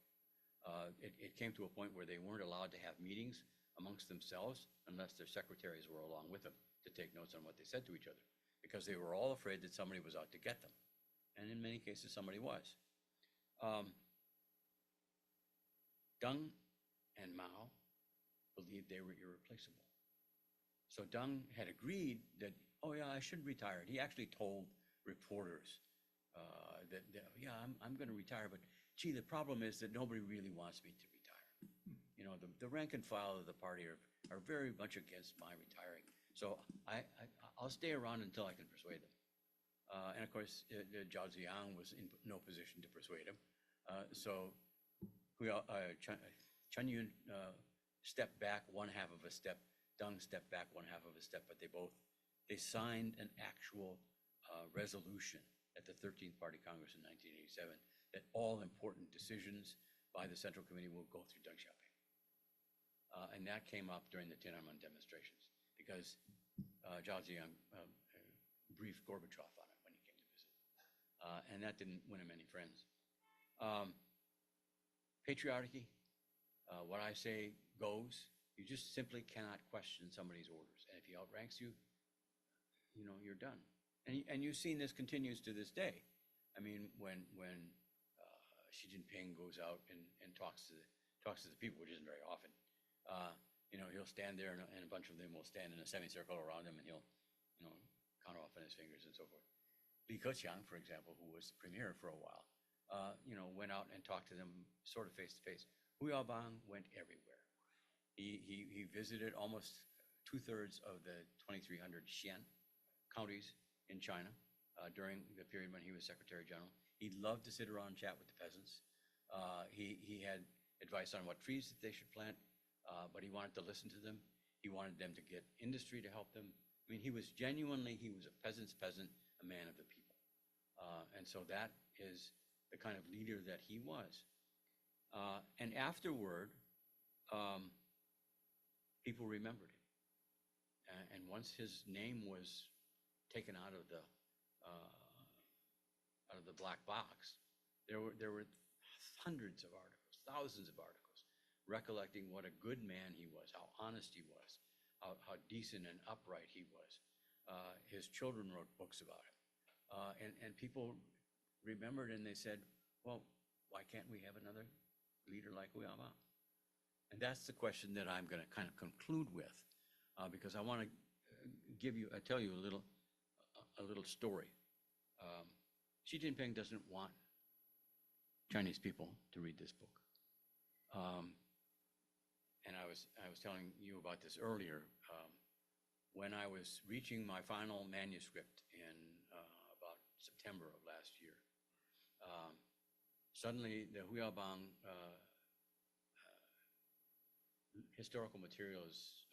It came to a point where they weren't allowed to have meetings amongst themselves unless their secretaries were along with them to take notes on what they said to each other, because they were all afraid that somebody was out to get them. And in many cases, somebody was. Deng and Mao believed they were irreplaceable. So Deng had agreed that, oh yeah, I should retire. He actually told reporters that yeah, I'm going to retire, but gee, the problem is that nobody really wants me to retire. You know, the rank and file of the party are very much against my retiring. So I'll stay around until I can persuade them. And of course, Zhao Ziyang was in no position to persuade him. So Chen Yun stepped back 1/2 of a step. Deng stepped back 1/2 of a step, but they signed an actual resolution at the 13th Party Congress in 1987 that all important decisions by the Central Committee will go through Deng Xiaoping. And that came up during the Tiananmen demonstrations because Zhao Ziyang briefed Gorbachev on it when he came to visit. And that didn't win him any friends. Patriarchy, what I say goes. You just simply cannot question somebody's orders. And if he outranks you, you know, you're done. And you've seen this continues to this day. I mean, when Xi Jinping goes out and talks to the people, which isn't very often, he'll stand there and a bunch of them will stand in a semicircle around him and he'll, count off on his fingers and so forth. Li Keqiang, for example, who was the premier for a while, went out and talked to them sort of face to face. Hu Yaobang went everywhere. He visited almost 2/3 of the 2,300 Xian counties in China during the period when he was Secretary General. He loved to sit around and chat with the peasants. He had advice on what trees that they should plant, but he wanted to listen to them. He wanted them to get industry to help them. I mean, he was a peasant's peasant, a man of the people. And so that is the kind of leader that he was. And afterward, people remembered him. And once his name was taken out of the black box, there were hundreds of articles, thousands of articles, recollecting what a good man he was, how honest he was, how decent and upright he was. His children wrote books about him. And people remembered and they said, well, why can't we have another leader like Hu Yaobang? And that's the question that I'm going to kind of conclude with, because I want to tell you a little story. Xi Jinping doesn't want Chinese people to read this book. And I was telling you about this earlier. When I was reaching my final manuscript in about September of last year, suddenly the Hu Yaobang historical materials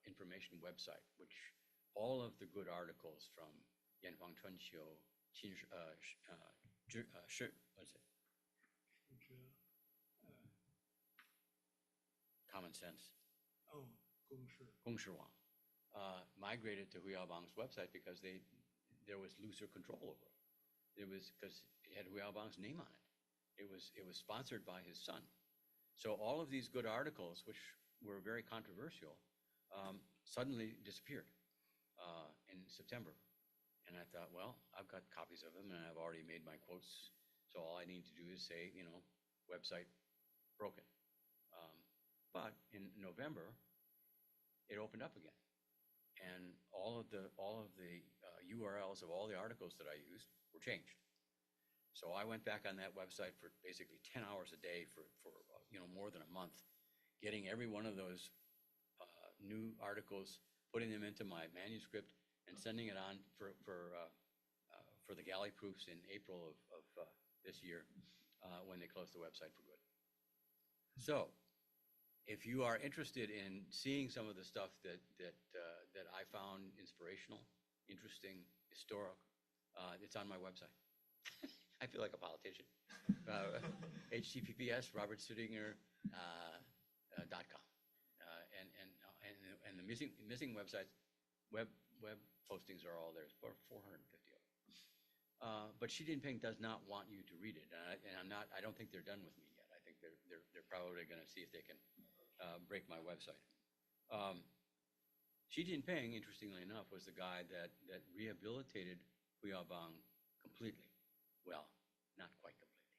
information website, which all of the good articles from Yanfang Chunqiu, what is it? Common Sense. Oh, 公示网 migrated to Hu Yaobang's website because there was looser control over it. It was because it had Hu Yaobang's name on it. It was sponsored by his son. So all of these good articles, which were very controversial, suddenly disappeared in September. And I thought, well, I've got copies of them and I've already made my quotes. So all I need to do is say, website broken. But in November, it opened up again. And all of the URLs of all the articles that I used were changed. So I went back on that website for basically 10 hours a day for more than a month, getting every one of those new articles, putting them into my manuscript, and sending it on for the galley proofs in April of this year when they closed the website for good. So, if you are interested in seeing some of the stuff that I found inspirational, interesting, historic, it's on my website. I feel like a politician. HTTPS robertsuettinger.com. And the missing websites, web postings are all there. It's about 450 of them. But Xi Jinping does not want you to read it, and I don't think they're done with me yet. I think they're probably going to see if they can break my website. Xi Jinping, interestingly enough, was the guy that rehabilitated Hu Yaobang completely. Well, not quite completely.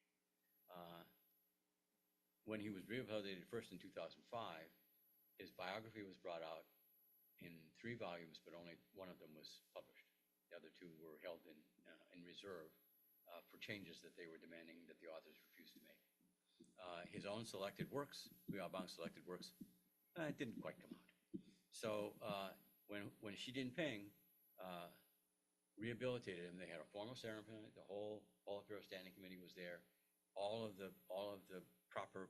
When he was rehabilitated first in 2005, his biography was brought out in 3 volumes, but only one of them was published. The other 2 were held in reserve for changes that they were demanding that the authors refused to make. His own selected works, Hu Yaobang's selected works, didn't quite come out. So when Xi Jinping rehabilitated him, they had a formal ceremony. The whole Politburo Standing Committee was there. All of the proper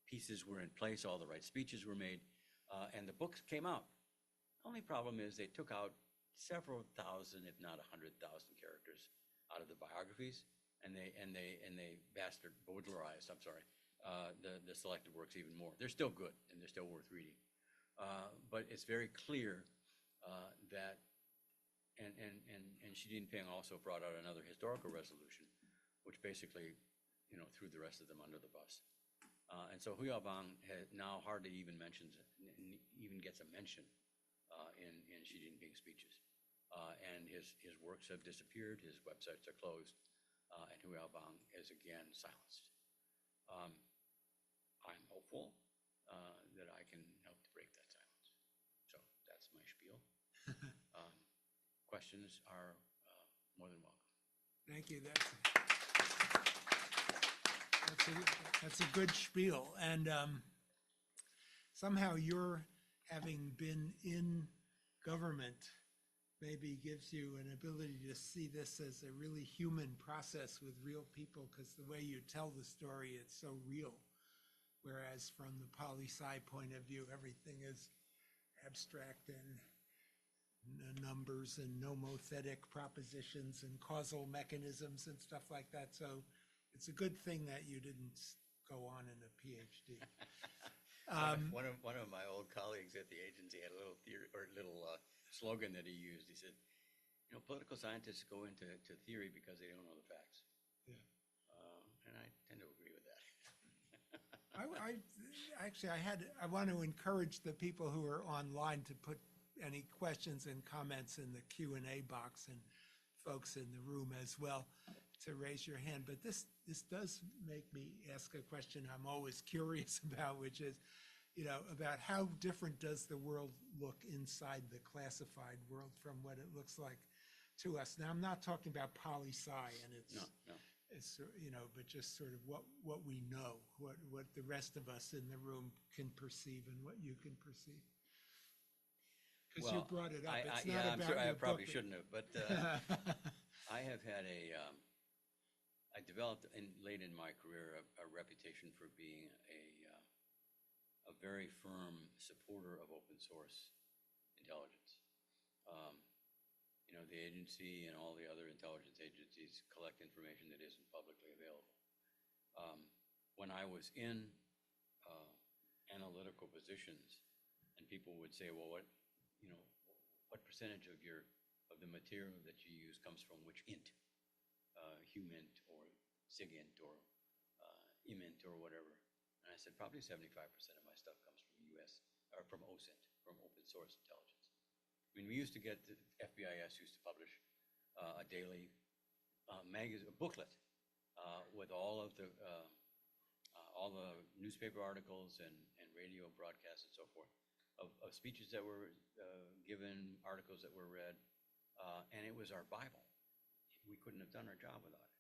pieces were in place. All the right speeches were made, and the books came out. The only problem is they took out several thousand, if not 100,000 characters out of the biographies, and they Baudelarized, the selected works even more. They're still good and they're still worth reading, but it's very clear that and Xi Jinping also brought out another historical resolution, which basically threw the rest of them under the bus. And so Hu Yaobang now hardly even gets a mention in Xi Jinping's speeches. And his works have disappeared, his websites are closed. and Hu Yaobang is again silenced. I'm hopeful that I can help to break that silence. So that's my spiel. Questions are more than welcome. Thank you. That's a good spiel. And somehow your having been in government maybe gives you an ability to see this as a really human process with real people, because the way you tell the story, it's so real. Whereas from the poli-sci point of view, everything is abstract and numbers and nomothetic propositions and causal mechanisms and stuff like that. So it's a good thing that you didn't go on in a PhD. One of my old colleagues at the agency had a little theory or slogan that he used. He said, political scientists go into theory because they don't know the facts. Yeah. And I tend to agree with that. I want to encourage the people who are online to put any questions and comments in the Q&A box, and folks in the room as well to raise your hand. But this does make me ask a question I'm always curious about, which is, about how different does the world look inside the classified world from what it looks like to us. Now, I'm not talking about poli-sci, and it's, but just sort of what we know, what the rest of us in the room can perceive and what you can perceive. Because you brought it up. It's not about I'm sure I your probably book. shouldn't have, but I have had I developed late in my career a reputation for being a very firm supporter of open source intelligence. The agency and all the other intelligence agencies collect information that isn't publicly available. When I was in analytical positions, and people would say, well, what percentage of the material that you use comes from which int, humint or sigint or imint or whatever? And I said, probably 75% of my stuff comes from from OSINT, from open source intelligence. I mean, we used to get, the FBIS used to publish a daily magazine, a booklet with all the newspaper articles and radio broadcasts and so forth of speeches that were given, articles that were read, and it was our Bible. We couldn't have done our job without it.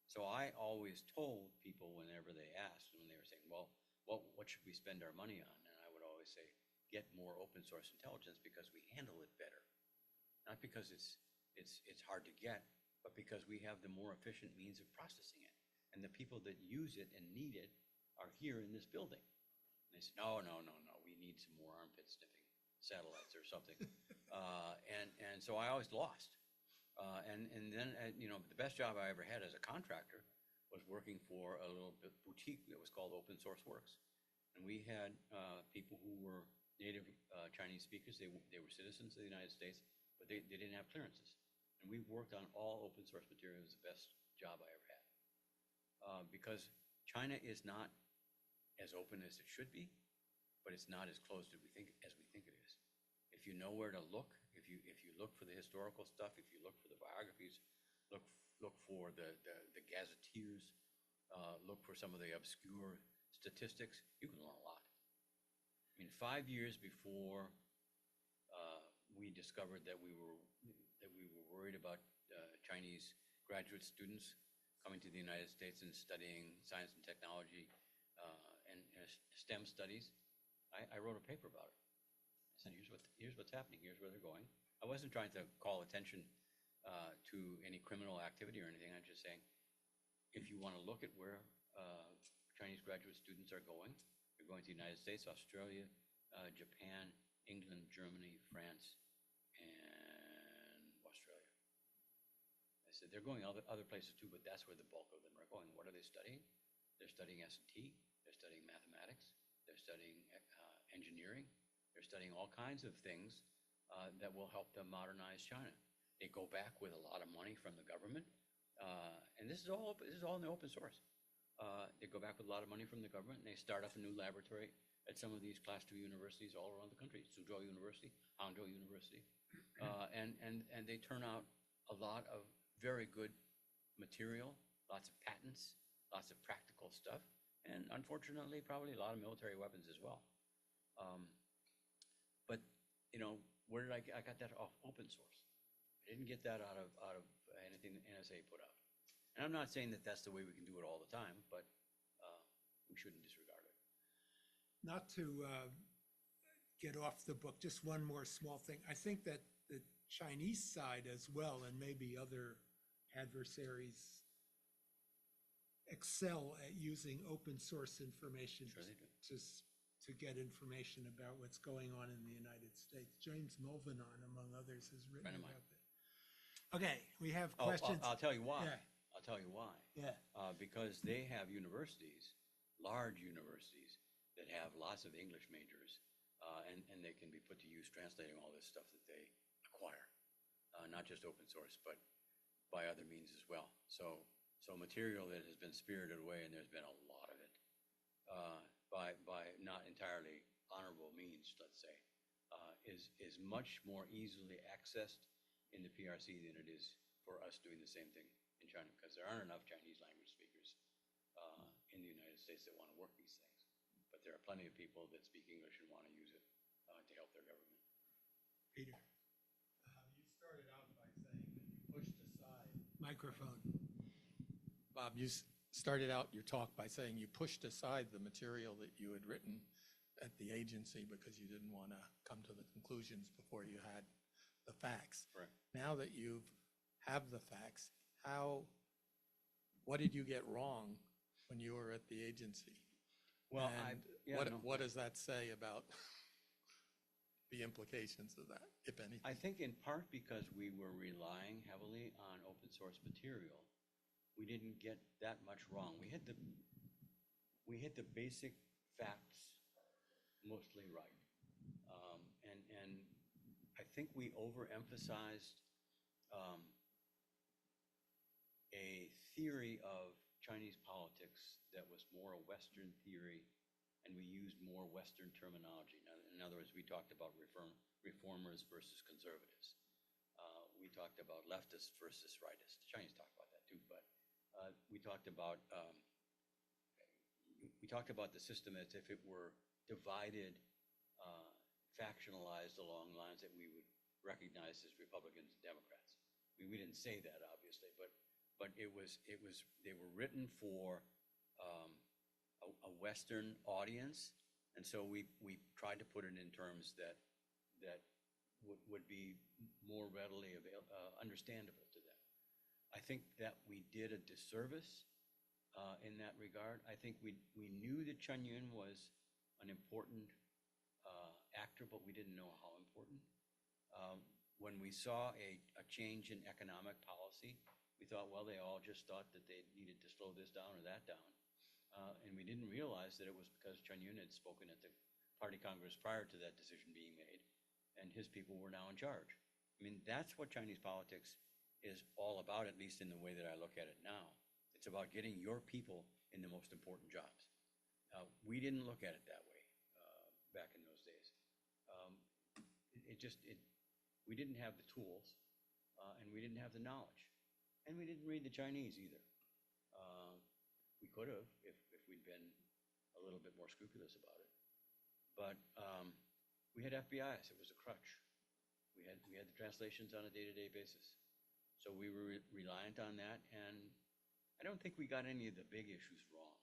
So I always told people whenever they asked, when they were saying, well, what should we spend our money on? And I would always say, get more open source intelligence because we handle it better. Not because it's hard to get, but because we have the more efficient means of processing it. And the people that use it and need it are here in this building. And they said, no, we need some more armpit sniffing satellites or something. And so I always lost. And then, the best job I ever had as a contractor was working for a little boutique that was called Open Source Works. And we had people who were native Chinese speakers. They were citizens of the United States, but they didn't have clearances. And we worked on all open source material. It was the best job I ever had. Because China is not as open as it should be, but it's not as closed as we think it is. If you know where to look, if you look for the historical stuff, if you look for the biographies, look for the gazetteers, look for some of the obscure statistics, you can learn a lot. I mean, 5 years before we discovered that we were worried about Chinese graduate students coming to the United States and studying science and technology and STEM studies, I wrote a paper about it. I said, here's what's happening. Here's where they're going. I wasn't trying to call attention to any criminal activity or anything. I'm just saying, if you want to look at where Chinese graduate students are going, they're going to the United States, Australia, Japan, England, Germany, France, and Australia. I said, they're going other places too, but that's where the bulk of them are going. What are they studying? They're studying S&T. They're studying mathematics. They're studying engineering. They're studying all kinds of things that will help them modernize China. They go back with a lot of money from the government, and this is all in the open source. They go back with a lot of money from the government, and they start up a new laboratory at some of these Class 2 universities all around the country, Suzhou University, Hangzhou University, and they turn out a lot of very good material lots of patents, lots of practical stuff, and unfortunately, probably a lot of military weapons as well. But where did I got that off open source. I didn't get that out of anything the NSA put out. And I'm not saying that that's the way we can do it all the time, but we shouldn't disregard it. Not to get off the book, just one more small thing. I think that the Chinese side as well, and maybe other adversaries, excel at using open source information Sure they do. to get information about what's going on in the United States. James Mulvannon, among others, has written Friend of mine. about that. Okay, we have Oh, questions. I'll tell you why. Yeah. I'll tell you why. Yeah. Because they have universities, large universities, that have lots of English majors, and they can be put to use translating all this stuff that they acquire, not just open source, but by other means as well. So material that has been spirited away, and there's been a lot of it, by not entirely honorable means, let's say, is much more easily accessed in the PRC than it is for us doing the same thing in China, because there aren't enough Chinese language speakers in the United States that want to work these things. But there are plenty of people that speak English and want to use it to help their government. Peter. You started out by saying that you pushed aside. Microphone. Bob, you started out your talk by saying you pushed aside the material that you had written at the agency because you didn't want to come to the conclusions before you had the facts. Right. Now that you have the facts, what did you get wrong when you were at the agency? Well, And what does that say about the implications of that, if anything? I think in part because we were relying heavily on open source material, we didn't get that much wrong. We had the basic facts mostly right, and I think we overemphasized a theory of Chinese politics that was more a Western theory, and we used more Western terminology. In other words, we talked about reformers versus conservatives. We talked about leftists versus rightists. The Chinese talked about that too, but we talked about the system as if it were divided, factionalized along lines that we would recognize as Republicans and Democrats. We didn't say that, obviously, but they were written for a Western audience, and so we tried to put it in terms that would be more readily understandable to them. I think that we did a disservice in that regard. I think we knew that Chen Yun was an important actor, but we didn't know how important. When we saw a change in economic policy, we thought, well, they all just thought that they needed to slow this down or that down. And we didn't realize that it was because Chen Yun had spoken at the party congress prior to that decision being made, and his people were now in charge. I mean, that's what Chinese politics is all about, at least in the way that I look at it now. It's about getting your people in the most important jobs. We didn't look at it that way back in those days. We didn't have the tools, and we didn't have the knowledge, and we didn't read the Chinese either. We could have if we'd been a little bit more scrupulous about it, but we had FBIs. It was a crutch. We had the translations on a day-to-day basis, so we were reliant on that, and I don't think we got any of the big issues wrong,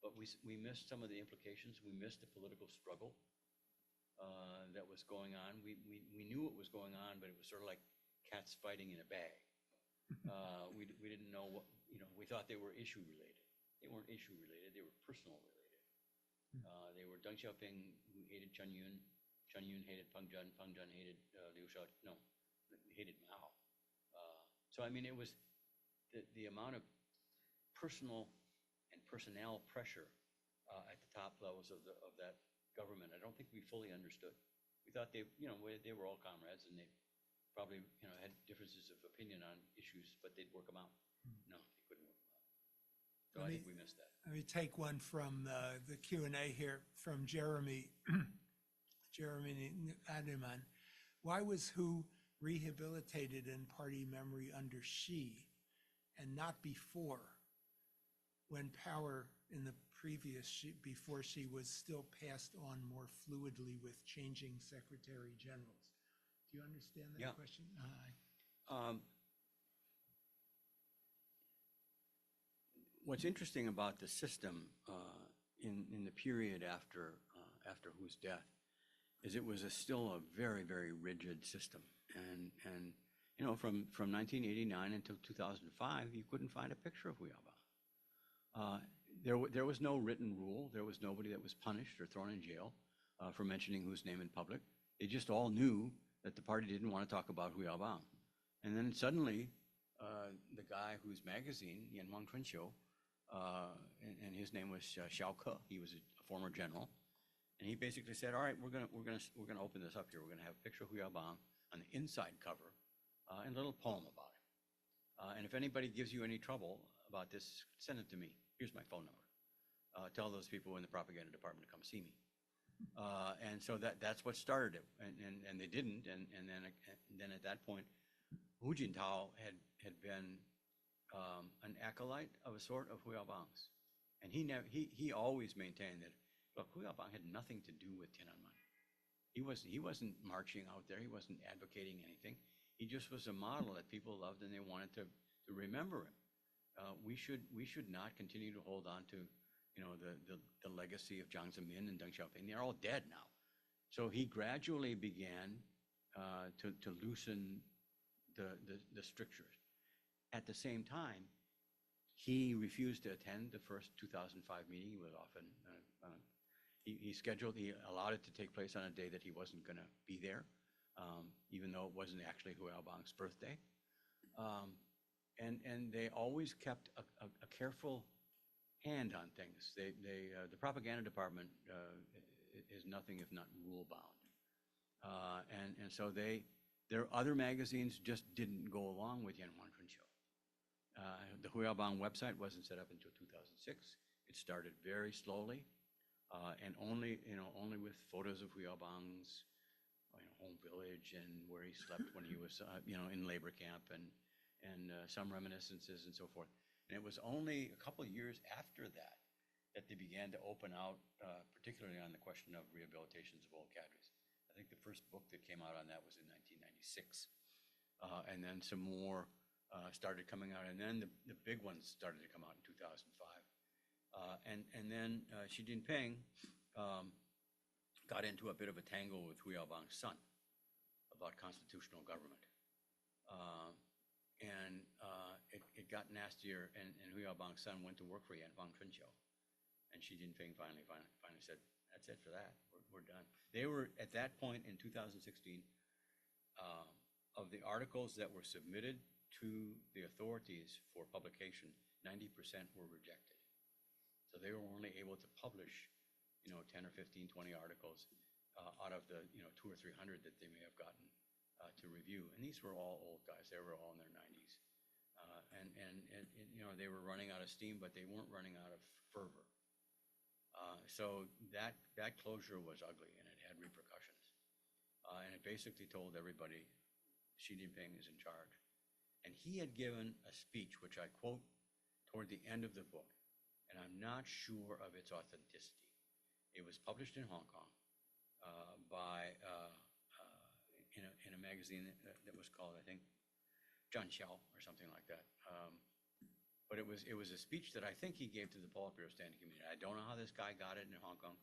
but we missed some of the implications. We missed the political struggle that was going on. We knew it was going on, but it was sort of like cats fighting in a bag. We didn't know what, we thought they were issue related. They weren't issue related, they were personal related. They were Deng Xiaoping, who hated Chen Yun. Chen Yun hated Peng Zhen hated hated Mao. So I mean, it was the amount of personal and personnel pressure at the top levels of that government. I don't think we fully understood. We thought they were all comrades, and they probably had differences of opinion on issues, but they'd work them out. No, they couldn't work them out. So I think we missed that. Let me take one from the Q&A here from Jeremy Ademan. Why was Hu rehabilitated in party memory under Xi and not before when power in the previous, before she was still passed on more fluidly with changing secretary generals. Do you understand that Yeah. question? What's interesting about the system in the period after Hu's death is it was still a very, very rigid system. And you know, from 1989 until 2005, you couldn't find a picture of Hu Yaobang. There was no written rule. There was nobody that was punished or thrown in jail for mentioning Hu's name in public. They just all knew that the party didn't want to talk about Hu Yaobang. And then suddenly, the guy whose magazine, Yanhuang Chunqiu, and his name was Xiao Ke. He was a former general, and he basically said, "All right, we're gonna open this up here. We're gonna have a picture of Hu Yaobang on the inside cover, and a little poem about it. And if anybody gives you any trouble about this, send it to me. Here's my phone number. Tell those people in the propaganda department to come see me." And so that's what started it, and they didn't, and then at that point, Hu Jintao had been an acolyte of a sort of Hu Yaobang's, and he always maintained that, look, Hu Yaobang had nothing to do with Tiananmen. He wasn't marching out there. He wasn't advocating anything. He just was a model that people loved, and they wanted to remember him. We should not continue to hold on to, you know, the legacy of Jiang Zemin and Deng Xiaoping. They're all dead now. So he gradually began to loosen the strictures. At the same time, he refused to attend the first 2005 meeting. He was often, he allowed it to take place on a day that he wasn't going to be there, even though it wasn't actually Hu Yaobang's birthday. And they always kept a careful hand on things. The propaganda department is nothing if not rule bound. And so their other magazines just didn't go along with Yanhuang Chunqiu. The Hu Yaobang website wasn't set up until 2006. It started very slowly, and only with photos of Hu Yaobang's home village and where he slept when he was in labor camp, and some reminiscences and so forth. And it was only a couple of years after that they began to open out, particularly on the question of rehabilitations of old cadres. I think the first book that came out on that was in 1996, and then some more started coming out, and then the big ones started to come out in 2005. And then Xi Jinping got into a bit of a tangle with Hu Yaobang's son about constitutional government. And it got nastier, and Hu Yaobang's son went to work for Yanhuang Chunqiu. And Xi Jinping finally said, "That's it for that. We're done." They were, at that point in 2016, of the articles that were submitted to the authorities for publication, 90% were rejected. So they were only able to publish, 10 or 15, 20 articles out of the, 200 or 300 that they may have gotten to review. And these were all old guys. They were all in their 90s. And they were running out of steam, but they weren't running out of fervor. So that closure was ugly, and it had repercussions. And it basically told everybody Xi Jinping is in charge. And he had given a speech, which I quote toward the end of the book, and I'm not sure of its authenticity. It was published in Hong Kong in a magazine that was called, I think, Zhan Xiao or something like that. But it was a speech that I think he gave to the Politburo Standing Committee. I don't know how this guy got it in Hong Kong,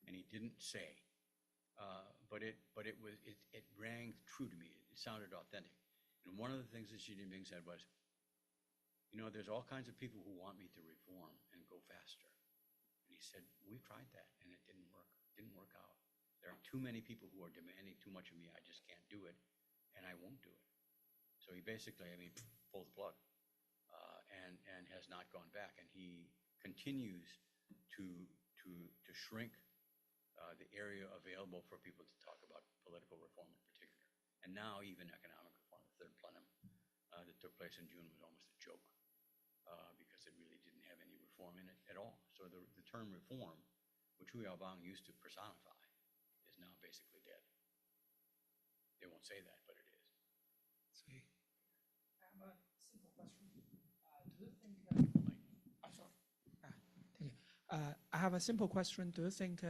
and he didn't say. But it rang true to me. It sounded authentic. And one of the things that Xi Jinping said was, there's all kinds of people who want me to reform and go faster. And he said, we've tried that, and it didn't work. It didn't work out. There are too many people who are demanding too much of me. I just can't do it, and I won't do it. So he basically, pulled the plug, and has not gone back. And he continues to shrink the area available for people to talk about political reform in particular. And now even economic reform, the third plenum that took place in June was almost a joke because it really didn't have any reform in it at all. So the term reform, which Hu Yaobang used to personify, is now basically dead. They won't say that, but it is. See. I have a simple question. Do you think that, I'm sorry. I have a simple question. Do you think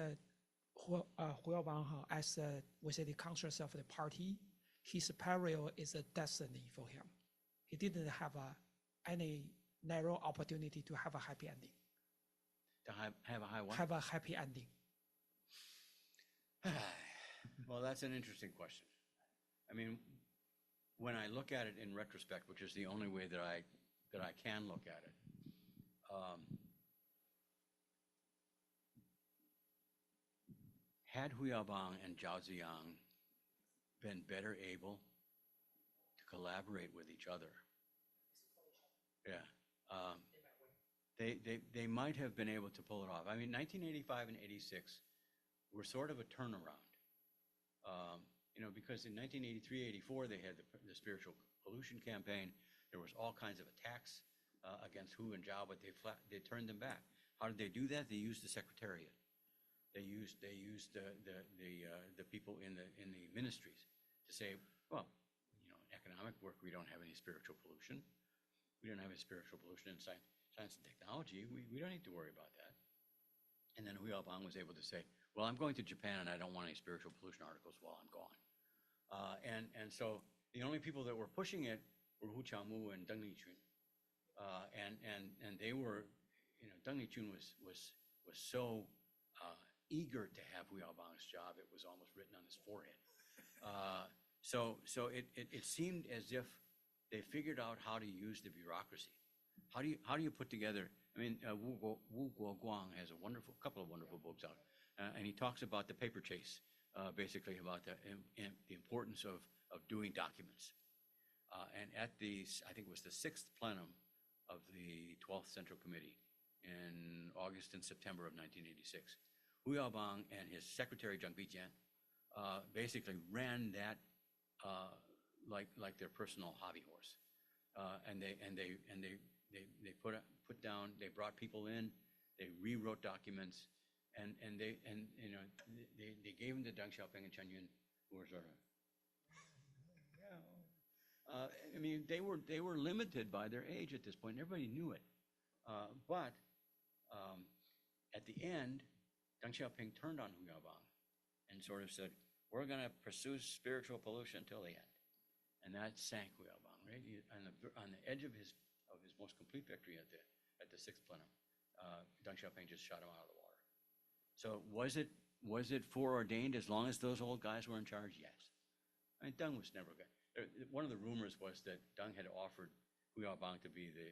Hu Yaobang, as we say, the conscience of the party, his peril is a destiny for him? He didn't have any narrow opportunity to have a happy ending. To have a high what? Have a happy ending. Well, that's an interesting question. I mean, when I look at it in retrospect, which is the only way that I can look at it, had Hu Yaobang and Zhao Ziyang been better able to collaborate with each other, they might have been able to pull it off. I mean, 1985 and 86 were sort of a turnaround. Because in 1983, 84, they had the spiritual pollution campaign. There was all kinds of attacks against Hu and Zhao, but they turned them back. How did they do that? They used the secretariat. They used the people in the ministries to say, well, economic work, we don't have any spiritual pollution. We don't have any spiritual pollution in science and technology. We don't need to worry about that. And then Hu Yaobang was able to say, well, I'm going to Japan and I don't want any spiritual pollution articles while I'm gone. And so the only people that were pushing it were Hu Qiaomu and Deng Liqun. And they were, Deng Liqun was so eager to have Hu Yaobang's job, it was almost written on his forehead. So it seemed as if they figured out how to use the bureaucracy. How do you put together? I mean, Wu Guoguang has a couple of wonderful books out, and he talks about the paper chase, basically about the importance of doing documents. And at I think it was the 6th plenum of the 12th Central Committee in August and September of 1986, Hu Yaobang and his secretary Zhang Bijian basically ran that like their personal hobby horse, and they put down, they brought people in, they rewrote documents, and they gave them to Deng Xiaoping and Chen Yun, who were sort of, I mean, they were limited by their age at this point. Everybody knew it, but at the end, Deng Xiaoping turned on Hu Yaobang and sort of said, "We're going to pursue spiritual pollution until the end," and that sank Hu Yaobang right on the edge of his most complete victory at the 6th plenum. Deng Xiaoping just shot him out of the water. So was it foreordained as long as those old guys were in charge? Yes. I mean, Deng was never good. One of the rumors was that Deng had offered Hu Yaobang to be the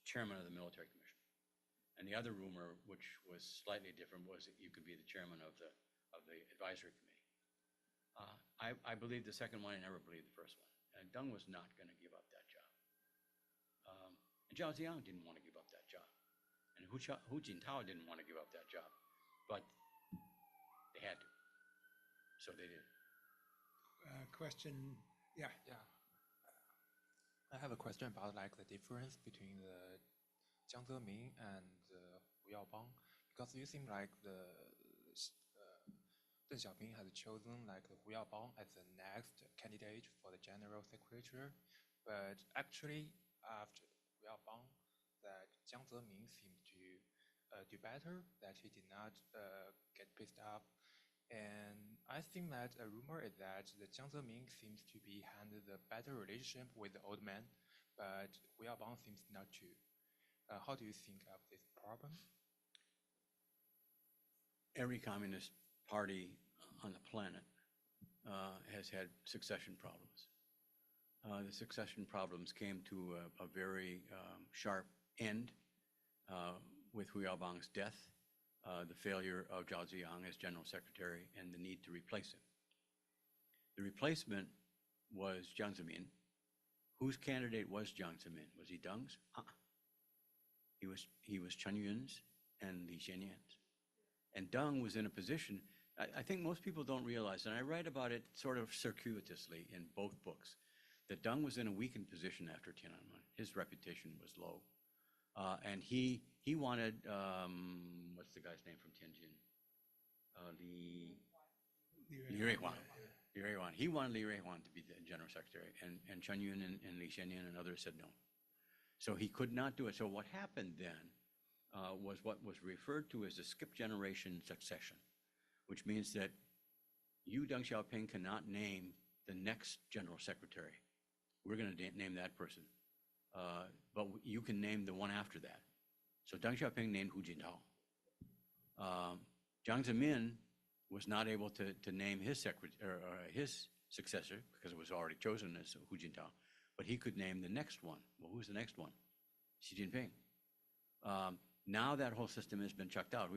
chairman of the military commission. And the other rumor, which was slightly different, was that you could be the chairman of the advisory committee. I believed the second one. I never believed the first one. And Deng was not going to give up that job. And Zhao Ziyang didn't want to give up that job. And Hu Jintao didn't want to give up that job. But they had to. So they did. Question, yeah. Yeah. I have a question about the difference between the Jiang Zemin and Hu Yaobang, because you seem like Deng Xiaoping has chosen Hu Yaobang as the next candidate for the general secretary, but actually after Hu Yaobang, that Jiang Zemin seemed to do better, that he did not get pissed off. And I think that a rumor is that the Jiang Zemin seems to be handed a better relationship with the old man, but Hu Yaobang seems not to. How do you think of this problem? Every communist party on the planet has had succession problems. The succession problems came to a very sharp end with Hu Yaobang's death, the failure of Zhao Ziyang as general secretary, and the need to replace him. The replacement was Jiang Zemin. Whose candidate was Jiang Zemin? Was he Deng's? He was Chen Yun's and Li Xianyan's. And Deng was in a position, I think most people don't realize, and I write about it sort of circuitously in both books, that Deng was in a weakened position after Tiananmen. His reputation was low. And he wanted, what's the guy's name from Tianjin? Li Ruihuan. He wanted Li Ruihuan to be the general secretary, and Chen Yun and Li Xianyan and others said no. So he could not do it. So what happened then was what was referred to as a skip generation succession, which means that you, Deng Xiaoping, cannot name the next general secretary. We're going to name that person. But you can name the one after that. So Deng Xiaoping named Hu Jintao. Jiang Zemin was not able to name his his successor because it was already chosen as Hu Jintao, but he could name the next one. Well, who's the next one? Xi Jinping. Now that whole system has been chucked out.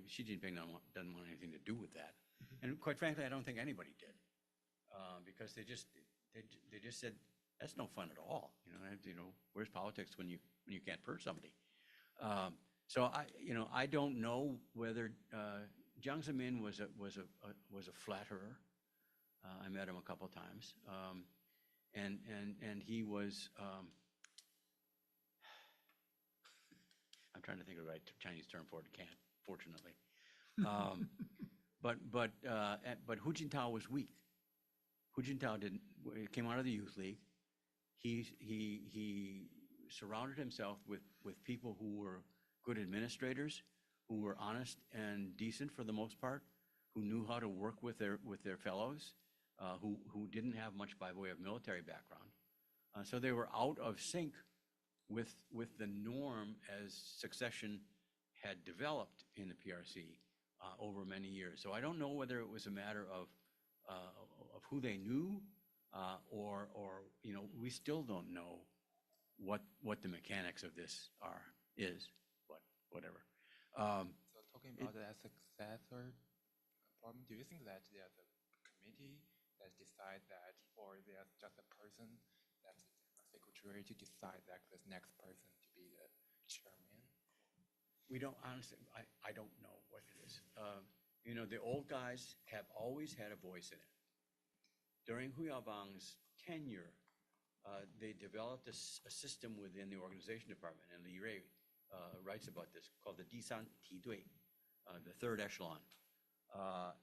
Xi Jinping doesn't want anything to do with that, and quite frankly, I don't think anybody did, because they just said that's no fun at all. Where's politics when you can't purge somebody? So I don't know whether Jiang Zemin was a flatterer. I met him a couple of times, and he was. I'm trying to think of the right Chinese term for it. Can't, fortunately. But Hu Jintao was weak. Hu Jintao came out of the Youth League. He surrounded himself with people who were good administrators, who were honest and decent for the most part, who knew how to work with their fellows, who didn't have much by way of military background. So they were out of sync with the norm as succession had developed in the PRC over many years. So I don't know whether it was a matter of who they knew, or we still don't know what the mechanics of this is, but whatever. So talking about the successor problem, do you think that there's a committee that decide that, or there's just a person that's a secretary to decide that this next person to be the chairman? We don't, honestly, I don't know what it is. The old guys have always had a voice in it. During Hu Yaobang's tenure, they developed a system within the organization department, and Li Rui writes about this, called the Disan Ti Dui, the third echelon.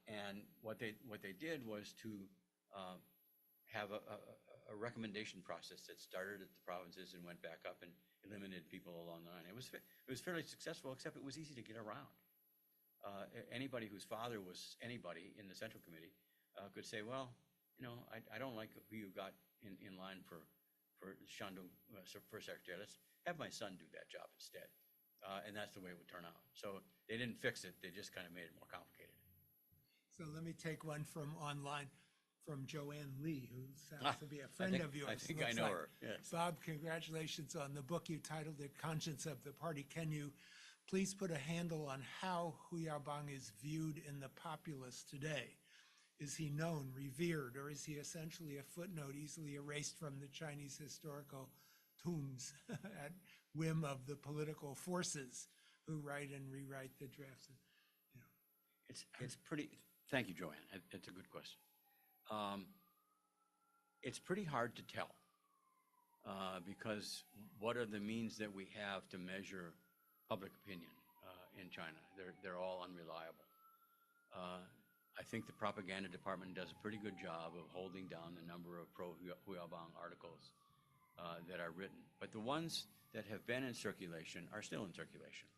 And what they did was to have a recommendation process that started at the provinces and went back up and eliminated people along the line. It was fairly successful, except it was easy to get around. Anybody whose father was anybody in the Central Committee could say, well, I don't like who you got in line for Shandong first secretary. Let's have my son do that job instead. And that's the way it would turn out. So they didn't fix it. They just kind of made it more complicated. So let me take one from online, from Joanne Lee, who sounds to be a friend of yours. I think I know her, yes. Bob, congratulations on the book. You titled it Conscience of the Party. Can you please put a handle on how Hu Yaobang is viewed in the populace today? Is he known, revered, or is he essentially a footnote easily erased from the Chinese historical tombs at whim of the political forces who write and rewrite the drafts? It's pretty, thank you, Joanne. It's a good question. It's pretty hard to tell because what are the means that we have to measure public opinion in China? They're all unreliable. I think the propaganda department does a pretty good job of holding down the number of pro-Hu Yaobang articles that are written. But the ones that have been in circulation are still in circulation,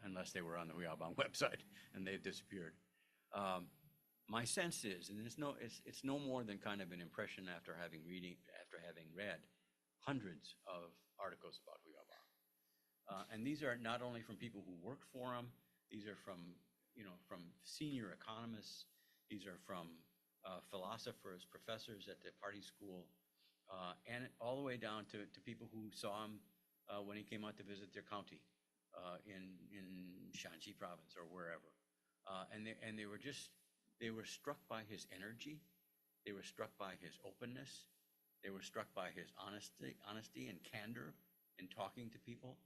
unless they were on the Hu Yaobang website and they've disappeared. My sense is, and it's no more than kind of an impression after having read hundreds of articles about Hu Yaobang. And these are not only from people who worked for him, these are from senior economists, these are from philosophers, professors at the party school, and all the way down to people who saw him when he came out to visit their county in Shanxi province or wherever. And they were struck by his energy, they were struck by his openness, they were struck by his honesty and candor in talking to people.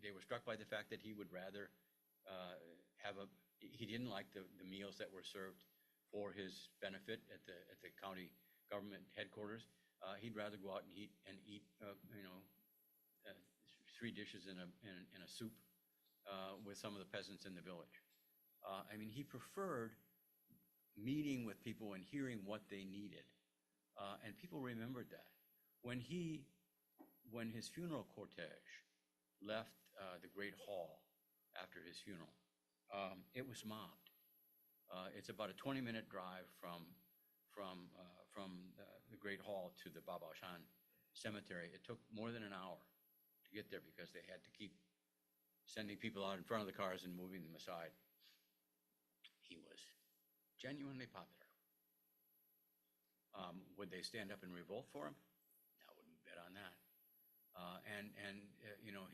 They were struck by the fact that he would rather he didn't like the meals that were served for his benefit at the county government headquarters. He'd rather go out and eat 3 dishes in a soup with some of the peasants in the village. He preferred meeting with people and hearing what they needed, and people remembered that. When he when his funeral cortege left the Great Hall after his funeral, it was mobbed. It's about a 20-minute drive from the Great Hall to the Babaoshan Cemetery. It took more than an hour to get there because they had to keep sending people out in front of the cars and moving them aside. He was genuinely popular. Would they stand up and revolt for him? I wouldn't bet on that. You know,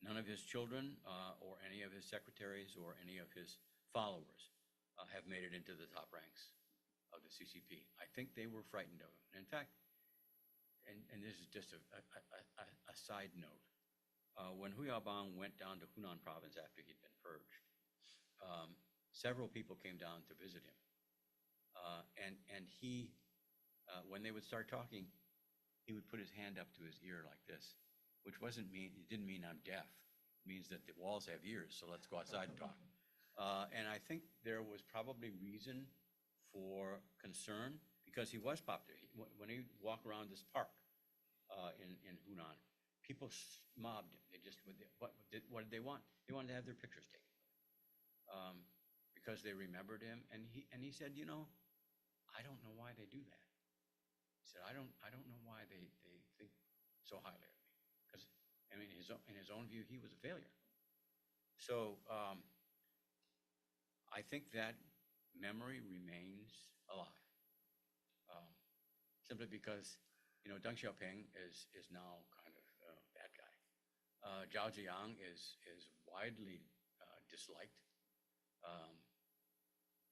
none of his children or any of his secretaries or any of his followers have made it into the top ranks of the CCP. I think they were frightened of him. In fact, and this is just a side note, when Hu Yaobang went down to Hunan province after he'd been purged, several people came down to visit him. And he, when they would start talking, he would put his hand up to his ear like this, which it didn't mean I'm deaf. It means that the walls have ears, so let's go outside and talk. And I think there was probably reason for concern because he was popular. When he walked around this park in Hunan, people mobbed him. They just, what did they want? They wanted to have their pictures taken because they remembered him. And he said, you know, I don't know why they do that. He said, I don't know why they think so highly of me. Because, I mean, in his own view, he was a failure. So I think that memory remains alive. Simply because, you know, Deng Xiaoping is now kind of a bad guy. Zhao Ziyang is widely disliked.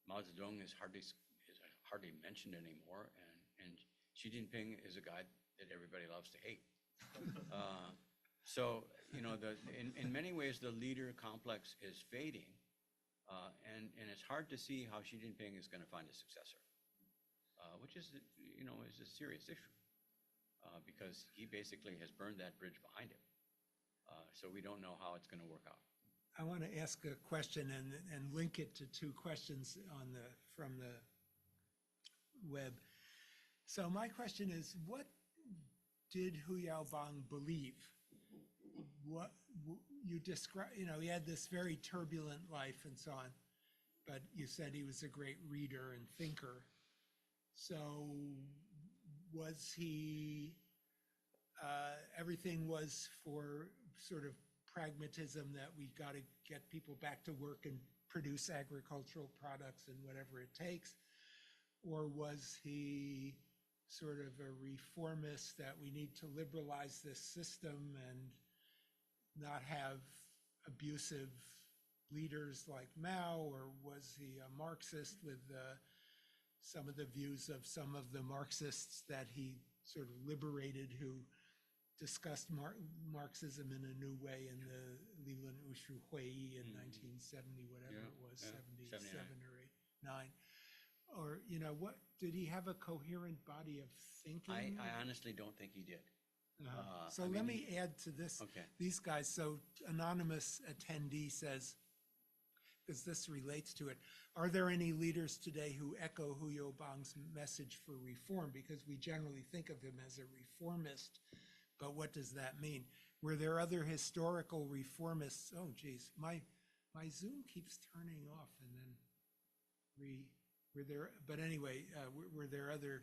Mao Zedong is hardly mentioned anymore, and Xi Jinping is a guy that everybody loves to hate. So, you know, in many ways, the leader complex is fading, and it's hard to see how Xi Jinping is going to find a successor, which is, you know, is a serious issue, because he basically has burned that bridge behind him. So we don't know how it's going to work out. I want to ask a question and link it to two questions from the web. So my question is, what did Hu Yaobang believe? What you describe, you know, he had this very turbulent life and so on, but you said he was a great reader and thinker. So was he, everything was for sort of pragmatism that we got to get people back to work and produce agricultural products and whatever it takes? Or was he sort of a reformist that we need to liberalize this system and not have abusive leaders like Mao? Or was he a Marxist with some of the views of some of the Marxists that he sort of liberated, who discussed Marxism in a new way in the Leland Wushu Hui in 1970, whatever it was, 77 or 9. Or, you know, what, did he have a coherent body of thinking? I honestly don't think he did. So let me add to this, these guys. So anonymous attendee says, because this relates to it, are there any leaders today who echo Hu Yaobang's message for reform? Because we generally think of him as a reformist, but what does that mean? Were there other historical reformists? Oh, geez, my Zoom keeps turning off and then were there, but anyway, were there other,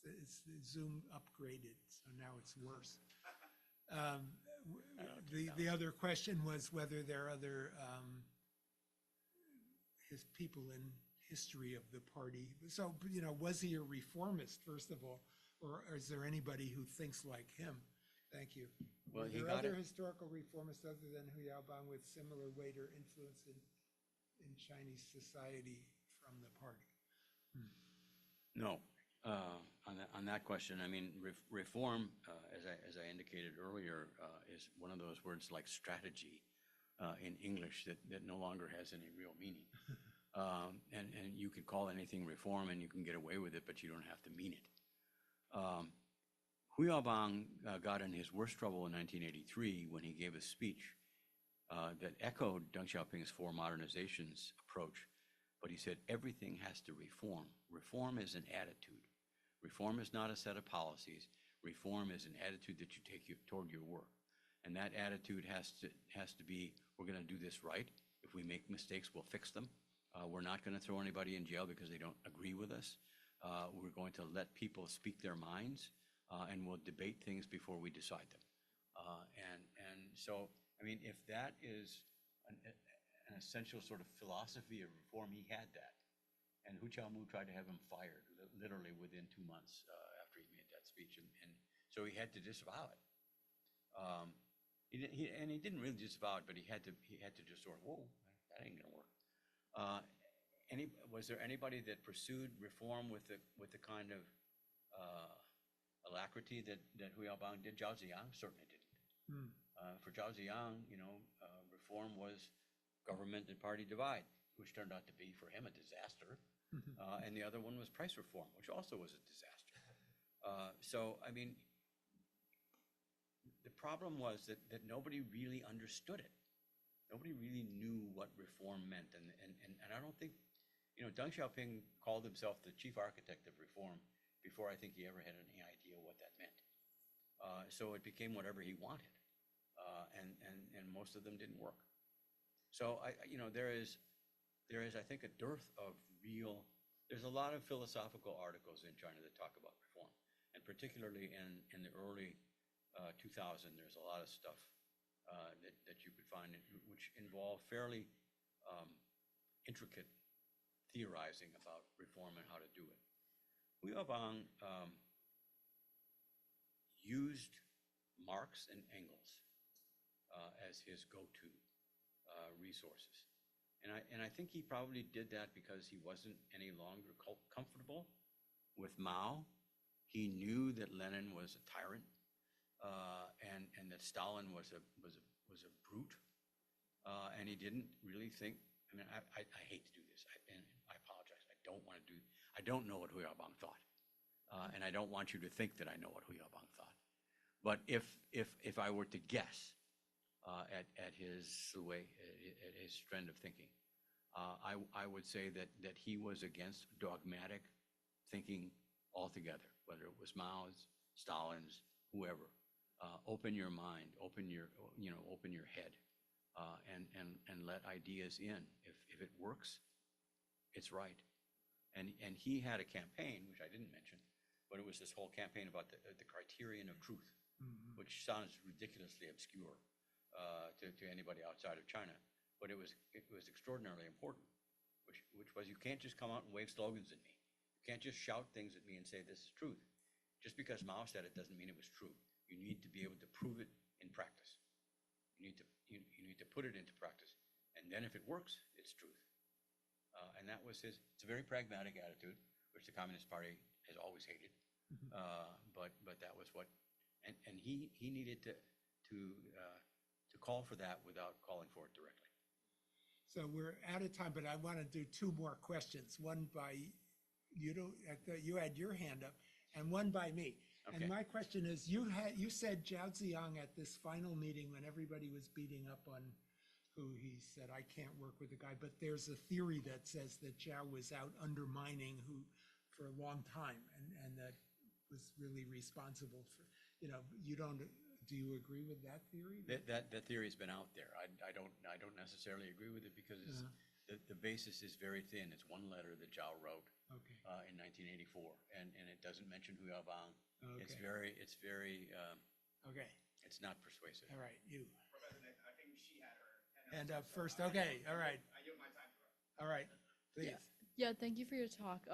it's Zoom upgraded, so now it's worse. The other question was whether there are other people in history of the party. So, you know, was he a reformist, first of all, or is there anybody who thinks like him? Thank you. Well, Were there other historical reformists other than Hu Yaobang with similar weight or influence in Chinese society from the party? No. On that question, I mean, reform, as I indicated earlier, is one of those words like strategy in English that no longer has any real meaning. And you could call anything reform and you can get away with it, but you don't have to mean it. Hu Yaobang got in his worst trouble in 1983 when he gave a speech that echoed Deng Xiaoping's four modernizations approach, but he said everything has to reform. Reform is an attitude. Reform is not a set of policies. Reform is an attitude that you take toward your work. And that attitude has to be, we're going to do this right. If we make mistakes, we'll fix them. We're not going to throw anybody in jail because they don't agree with us. We're going to let people speak their minds, and we'll debate things before we decide them. And so, I mean, if that is an essential sort of philosophy of reform, he had that. And Hu Qiaomu tried to have him fired literally within 2 months after he made that speech. And so he had to disavow it. He didn't really disavow it, but he had to just sort of, whoa, that ain't gonna work. Was there anybody that pursued reform with the kind of alacrity that Hu Yaobang did? Zhao Ziyang certainly didn't. For Zhao Ziyang, reform was government and party divide, which turned out to be for him a disaster. And the other one was price reform, which also was a disaster. So, I mean, the problem was that nobody really understood it. Nobody really knew what reform meant. And I don't think, Deng Xiaoping called himself the chief architect of reform before I think he ever had any idea what that meant. So it became whatever he wanted. And most of them didn't work. So there is, I think, a dearth of there's a lot of philosophical articles in China that talk about reform. And particularly in the early 2000, there's a lot of stuff that you could find which involve fairly intricate theorizing about reform and how to do it. Hu Yaobang used Marx and Engels as his go-to resources. And I think he probably did that because he wasn't any longer comfortable with Mao. He knew that Lenin was a tyrant, and that Stalin was a brute, and he didn't really think. I mean, I hate to do this, and I apologize. I don't know what Hu Yaobang thought, and I don't want you to think that I know what Hu Yaobang thought. But if I were to guess at his trend of thinking, I would say that he was against dogmatic thinking altogether, whether it was Mao's, Stalin's, whoever. Open your mind, open your head, and let ideas in. If it works, it's right. And he had a campaign, which I didn't mention, but it was this whole campaign about the criterion of truth, which sounds ridiculously obscure to anybody outside of China. But it was extraordinarily important, which was you can't just come out and wave slogans at me. You can't just shout things at me and say this is truth. Just because Mao said it doesn't mean it was true. You need to be able to prove it in practice. You need to put it into practice, and then if it works, it's truth. And that was it's a very pragmatic attitude, which the Communist Party has always hated. But that was what, and he needed to call for that without calling for it directly. So we're out of time, but I want to do two more questions. One by you had your hand up, and one by me. Okay. And my question is, you said Zhao Ziyang at this final meeting when everybody was beating up on Hu, he said, I can't work with the guy. But there's a theory that says that Zhao was out undermining Hu for a long time, and that was really responsible for, do you agree with that theory? That theory has been out there. I don't necessarily agree with it because the basis is very thin. It's one letter that Zhao wrote in 1984, and it doesn't mention Hu Yaobang. Okay. It's very Okay. It's not persuasive. All right, you. Professor Nick, I think she had her Hand up first. Okay, all right. I yield my time to her. All right, please. Yeah, thank you for your talk.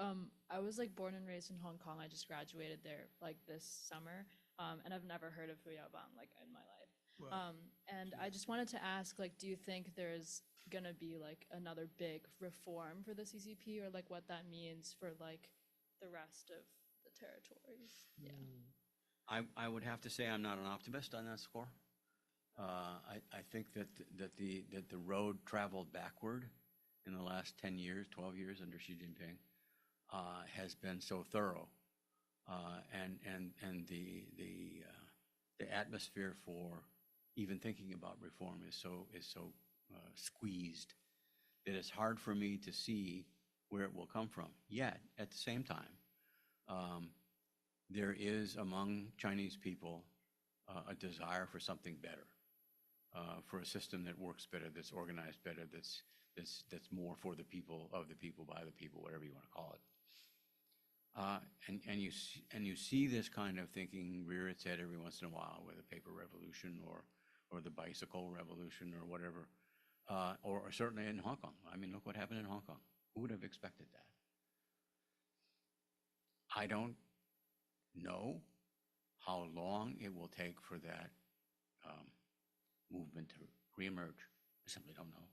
I was born and raised in Hong Kong. I just graduated there this summer, and I've never heard of Hu Yaobang in my life. Well, And I just wanted to ask, do you think there's gonna be another big reform for the CCP, or what that means for the rest of the territories? Yeah. I would have to say I'm not an optimist on that score. I think that the road traveled backward in the last 10 years, 12 years under Xi Jinping has been so thorough, and the atmosphere for even thinking about reform is so squeezed that it's hard for me to see where it will come from. Yet at the same time, there is among Chinese people a desire for something better, for a system that works better, that's organized better, that's more for the people, of the people, by the people, whatever you want to call it. And you see this kind of thinking rear its head every once in a while with the paper revolution or the bicycle revolution or whatever, or certainly in Hong Kong. I mean, look what happened in Hong Kong. Who would have expected that? I don't know how long it will take for that movement to reemerge. I simply don't know.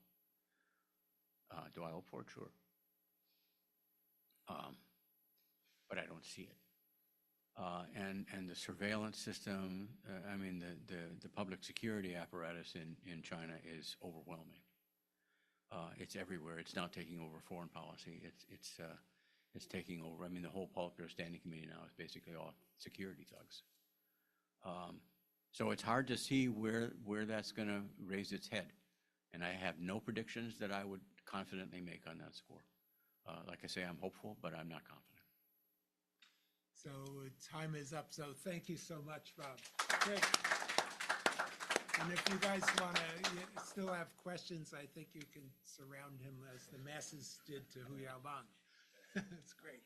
Do I hope for it? Sure. But I don't see it. And the surveillance system, I mean, the public security apparatus in China is overwhelming. It's everywhere. It's now taking over foreign policy. It's taking over. I mean, the whole Politburo Standing Committee now is basically all security thugs. So it's hard to see where that's going to raise its head. And I have no predictions that I would confidently make on that score. Like I say, I'm hopeful, but I'm not confident. So time is up. So thank you so much, Bob. Great. And if you guys want to still have questions, I think you can surround him as the masses did to Hu Yaobang. It's great.